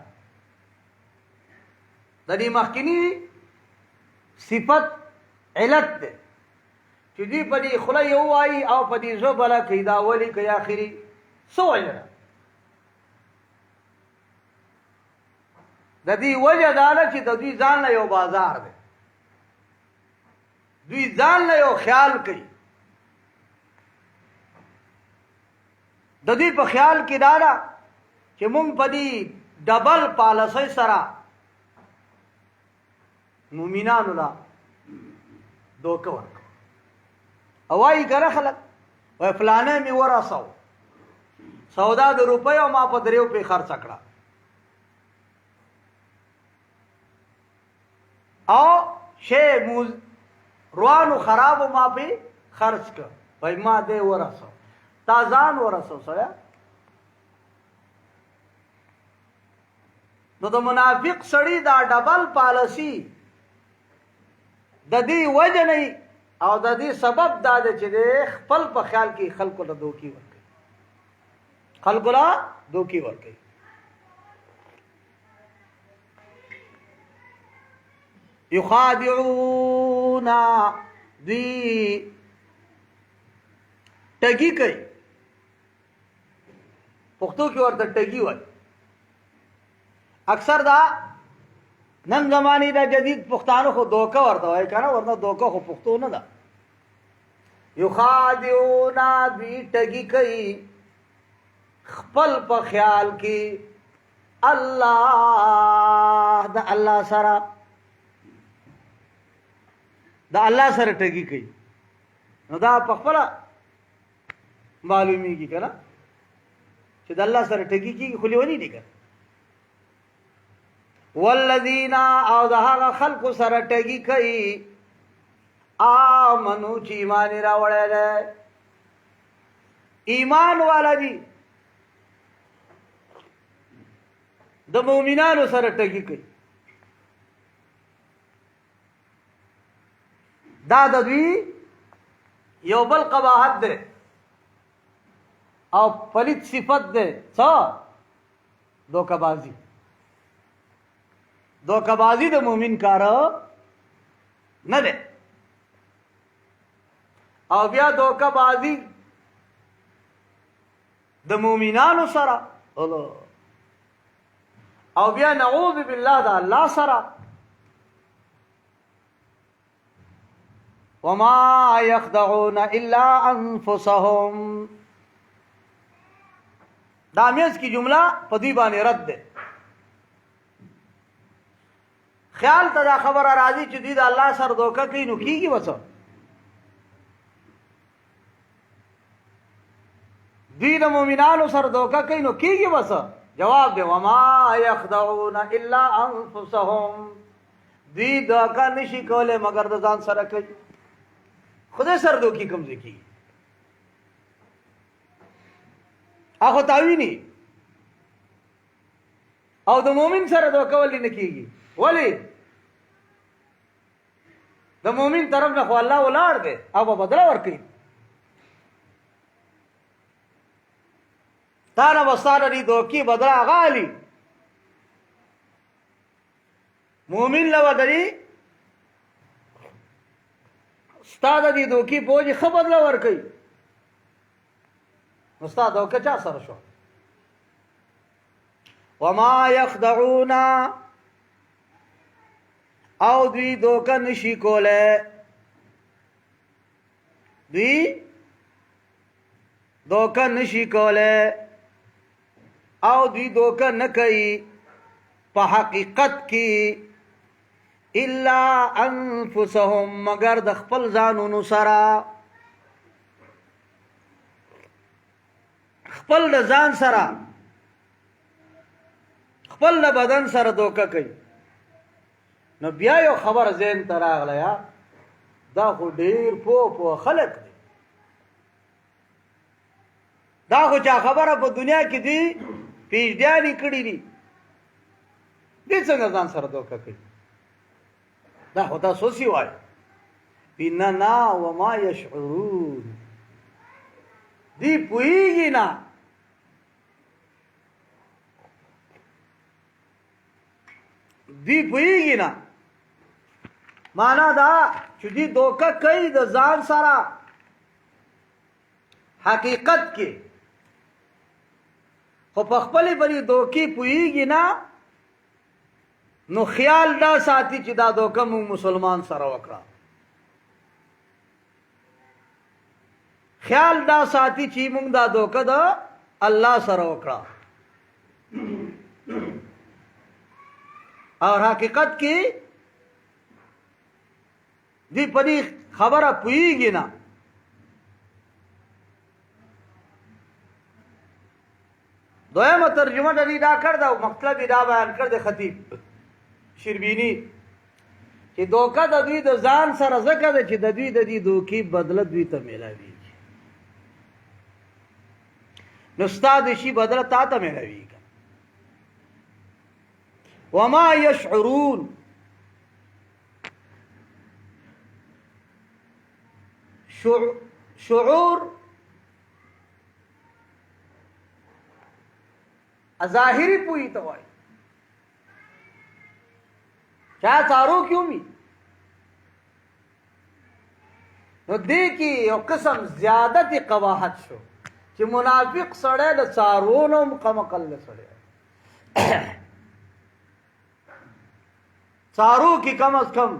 د دې مخکینی صفت علت ده چې دوی په دې خوله یو وایي او په دې زړه بله کوي دا اولي کوي آخري څه وجه ده د دې وجه دا ده چې د دوی ځان له یو بازار دی دوی ځان له یو خیال کوي د دوی په خیال کې دا ده چې مونږ په دې ډبل پالسۍ سره مومنانو له دوکه ورکړو او وایي که نه خلک وایي فلانی مې ورسو سودا د روپیو ما په 3 روپۍ خرڅه کړه او شی روانو خرابو ما پې خرڅ کړ وایي ما دې ورسو تا ځان ورسو سړی نو د منافق سړي دا ډبل پالسي د دې وجه نه او د دې سبب دا دی چې د خپل په خیال کې خلکو له دوکې ورکوي خلکو له دوکې ورکوي یخادعون دوی ټګي کوي پښتو کې ورته ټګي وایي اکثر دا نن زمانی دا جدید پښتانه خو دوکه ورته وایي که نه ورنه دوکه خو پښتو نه ده یخادعون دوی ټګي کوي خپل په خیال کې الله د الله سره ټګي کوي نو دا په خپله معلومیږي که نه چې د الله سره ټګي کېږي خو لیوني دي که والذین او د هغه خلکو سره ټګي کوي آمنو چې ایمان یې راوړی دی ایمان والا دي د مؤمنانو سره ټګي کوي دا د دوی یو بل قباحت دی او پلیت صفت دی څه دوکه‌بازي د مؤمن کار نه دی او بیا دوکه‌بازي د مؤمنانو سره او بیا نعوذ بالله د الله سره وما يخدعون الا انفسهم دا میز کی جمله په دې باندې رد ده خیال ته دا خبره راځي چې دوی د الله سره دوکه کوي نو کیږي وڅ دوی د مؤمنانو سره دوکه کوي نو کیږي وڅ جواب دی وما يخدعون الا انفسهم دوی دوکه نشي کوله مگر د ځان سره کوي خدای سره دوکي کوم ځکه هغه تاویني او د مؤمن سره دوکه ولې نه کیږي ولی د مؤمن طرف نه خو الله ولاړ دی او په بدله ورکوي تا نه به ستا د دې دوکې بدله هغه علي مؤمن له به د دې ستا د دې دوکې په وجې ښه بدله ورکوي نو ستا دوکه چا سره شو وما يخدعون او دوی دوکه نشي کوله او دوی دوکه نه کوي په حقیقت کې الا انفسهم مگر د خپل ځانونو سره خپل د ځان سره خپل د بدن سره دوکه کوي نو بیا یو خبر ذهن ته راغله یا دا خو ډېر پوه خلک دي دا خو چا خبره په دنیا کې دي پیشډیانې کړي دي دې څنګه ځان سره دوکه کوي دا خو تاسو سی وایي اننا وما یشعرون دی پوهیږي نه معنا دا چې دی دوکه کوي د ځان سره حقیقت کې خو په خپلې بلې دوکې پوهېږي نه نو خیال دا ساتي چې دا دوکه موږ مسلمان سره وکړه خیال دا ساتي چې موږ دا دوکه د الله سره وکړه اور حقیقت کې دی پدې خبره پوهېږي نه دویمه ترجمه د دې دا کړ دا مطلب دا بیان کړ د خطیب شربینی چې دوکه د دوی د ځان سره ځکه ده چې د دوی د دې دوکې بدله دوی ته میلاویږي نو ستا د شي بدله تا ته میلاویږي وما یشعرون شعور ظاهری پوئی تو وای چا تارو کیوں می نو دې کې یو قسم زیادت قباحت شو چې منافق سړی د څارونو مقمقل سړی څارو کې کم از کم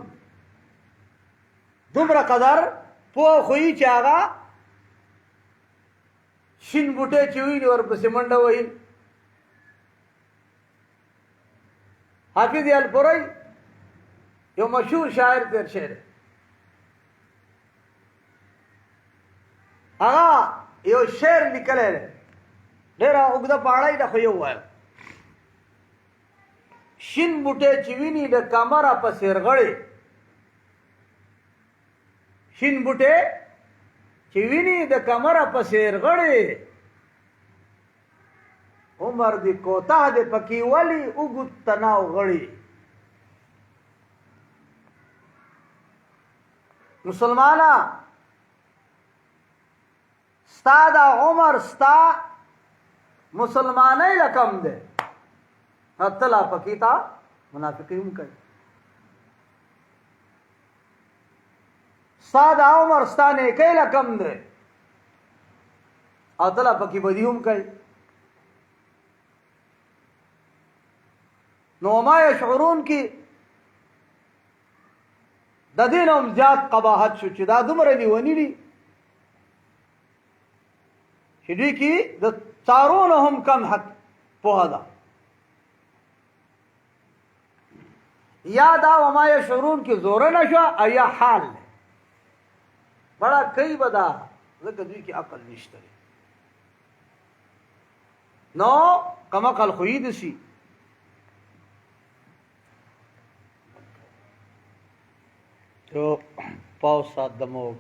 دومره قدر پوه خوې چې هغه شین بوټی چې وي ورپسې منډه وهي حافظ الپوری یو مشهور شاعر تیر شعر هغه یو شعر لیکلی دی ډېره اوږده پاړی ده خو یو وایم شین بوټی چې ویني د کمره په سیرغړې شین بوټی چې ویني د کمره په سیرغړې عمر دی کوتاه دی پکې ولی اوږد تناو غړي مسلمانا ستا دا عمر ستا مسلمانۍ لکم دی اتلا پکې تا منافقي هم کوي ستا دا عمر ستا نیکۍ لکم دی اتلا پکې بدي هم کوي نو ما یشعرون کی د دې نوم زیات قباحت شو چې دا دومره لیوني دي چې دوی کې د څارونو هم کم حق پوهه ده یا دا وما یشعرون کې زوره نه شوه او یا حال دی بڑا کوي به دا ځکه دوی کې عقل نشته نو کم عقل خو یې دسي تو پاو سات دمو